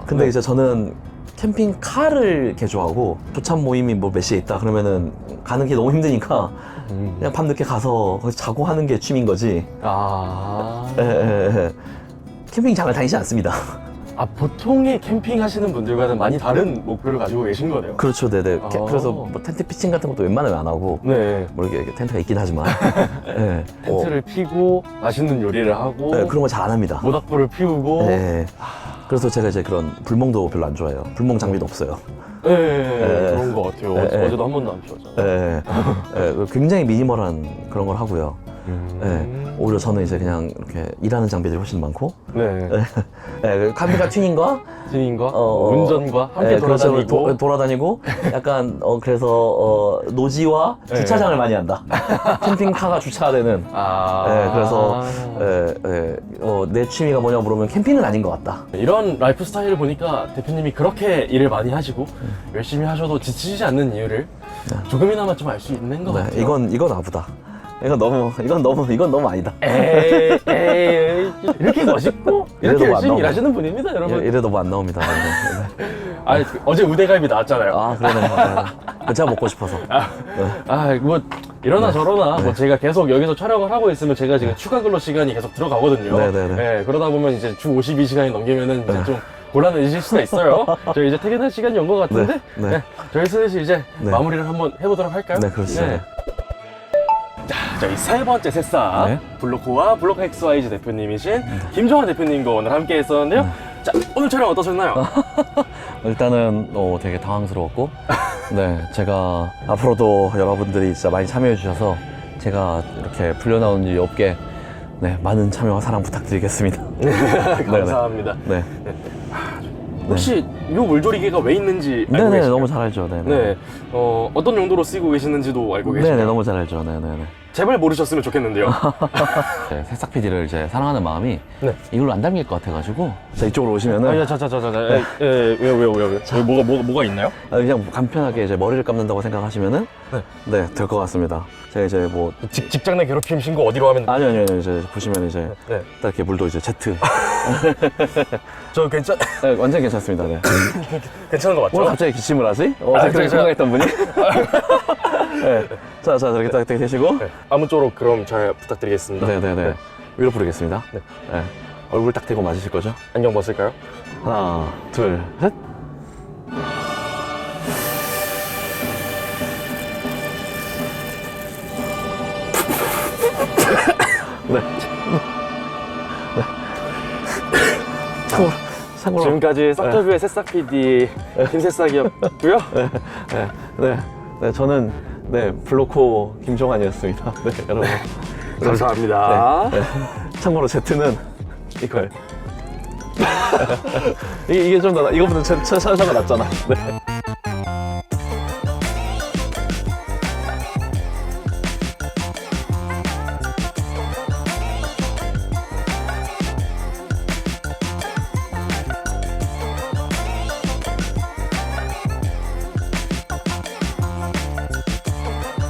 근데 네. 이제 저는 캠핑카를 개조하고 조참 모임이 뭐 몇 시에 있다 그러면은 가는 게 너무 힘드니까 그냥 밤늦게 가서 거기서 자고 하는 게 취미인 거지. 캠핑장을 다니지 않습니다. 보통의 캠핑 하시는 분들과는 많이 다른 목표를 가지고 계신 거네요. 그렇죠, 네네. 그래서 뭐 텐트 피칭 같은 것도 웬만하면 안 하고, 네. 뭐 이렇게 텐트가 있긴 하지만, 네. 텐트를 피고 맛있는 요리를 하고 네, 그런 거 잘 안 합니다. 모닥불을 피우고 네. 그래서 제가 이제 그런 불멍도 별로 안 좋아해요. 불멍 장비도 없어요. 그런 거 같아요. 네. 어제도 한 번도 안 피웠잖아요. 네. 네, 굉장히 미니멀한 그런 걸 하고요. 네. 오히려 저는 이제 그냥 이렇게 일하는 장비들이 훨씬 많고, 네. 네, 카메라 튜닝과 튜닝과 운전과 함께 돌아다니고 그렇죠. 돌아다니고 약간 그래서 노지와 주차장을 많이 한다. 캠핑카가 주차되는. 네, 그래서 내 취미가 뭐냐 물으면 캠핑은 아닌 것 같다. 이런 라이프 스타일을 보니까 대표님이 그렇게 일을 많이 하시고 열심히 하셔도 지치지 않는 이유를 조금이나마 좀 알 수 있는 것 같아요. 이건 아부다. 이건 너무 아니다. 에이, 이렇게 멋있고 이렇게 열심히 일하시는 분입니다, 여러분. 이래도 뭐 안 나옵니다. 네. 어제 우대갈비 나왔잖아요. 그러네. 제가 먹고 싶어서. 뭐 이러나 저러나 뭐 제가 계속 여기서 촬영을 하고 있으면 제가 지금 추가 근로 시간이 계속 들어가거든요. 네네네. 네, 그러다 보면 이제 주 52시간이 넘기면은 이제 좀 곤란해질 수가 있어요. 저희 이제 퇴근할 시간이 온 것 같은데, 네. 저희 슬슬 이제 마무리를 한번 해보도록 할까요? 네, 그렇죠. 자, 저희 세 번째 새싹 네. 블로코와 블로코 XYZ 대표님이신 김종환 대표님과 오늘 함께 했었는데요. 자, 오늘 촬영 어떠셨나요? 일단은 되게 당황스러웠고, 네, 제가 앞으로도 여러분들이 진짜 많이 참여해 주셔서 제가 이렇게 불려나온 일이 없게 많은 참여와 사랑 부탁드리겠습니다. 감사합니다. 네. 혹시 요 물조리개가 왜 있는지 알고 네네, 계시나요? 너무 잘 알죠. 네. 어떤 용도로 쓰고 계시는지도 알고 계시나요? 네네, 너무 잘 알죠. 네네네. 제발 모르셨으면 좋겠는데요. 새싹 PD를 이제 사랑하는 마음이 네. 이걸로 안 담길 것 같아가지고, 자, 이쪽으로 오시면은. 왜요? 뭐가 있나요? 그냥 간편하게 이제 머리를 감는다고 생각하시면은, 네, 될 것 같습니다. 제가 이제 뭐. 직장 내 괴롭힘 신고 어디로 하면? 아니요. 이제 보시면 이제. 네. 딱 이렇게 물도 이제 제트. 저 괜찮 네, 완전 괜찮습니다. 네. 괜찮은 거 맞죠? 오늘 갑자기 기침을 하지? 그렇게 제가- 생각했던 분이? 네. 자, 이렇게 딱 되시고. 네. 아무쪼록 그럼 잘 부탁드리겠습니다. 네네네. 위로 부르겠습니다. 네. 네. 얼굴 딱 대고 맞으실 거죠? 안경 벗을까요? 하나, 둘, 셋. 네. 참고로. 지금까지 싹터뷰의 새싹 PD 김새싹이었고요. 네, 저는 블로코 김종환이었습니다. 네, 여러분. 감사합니다. 네. 참고로 Z는 이걸. 이게 좀 더, 이거보다 차가 낫잖아. 네.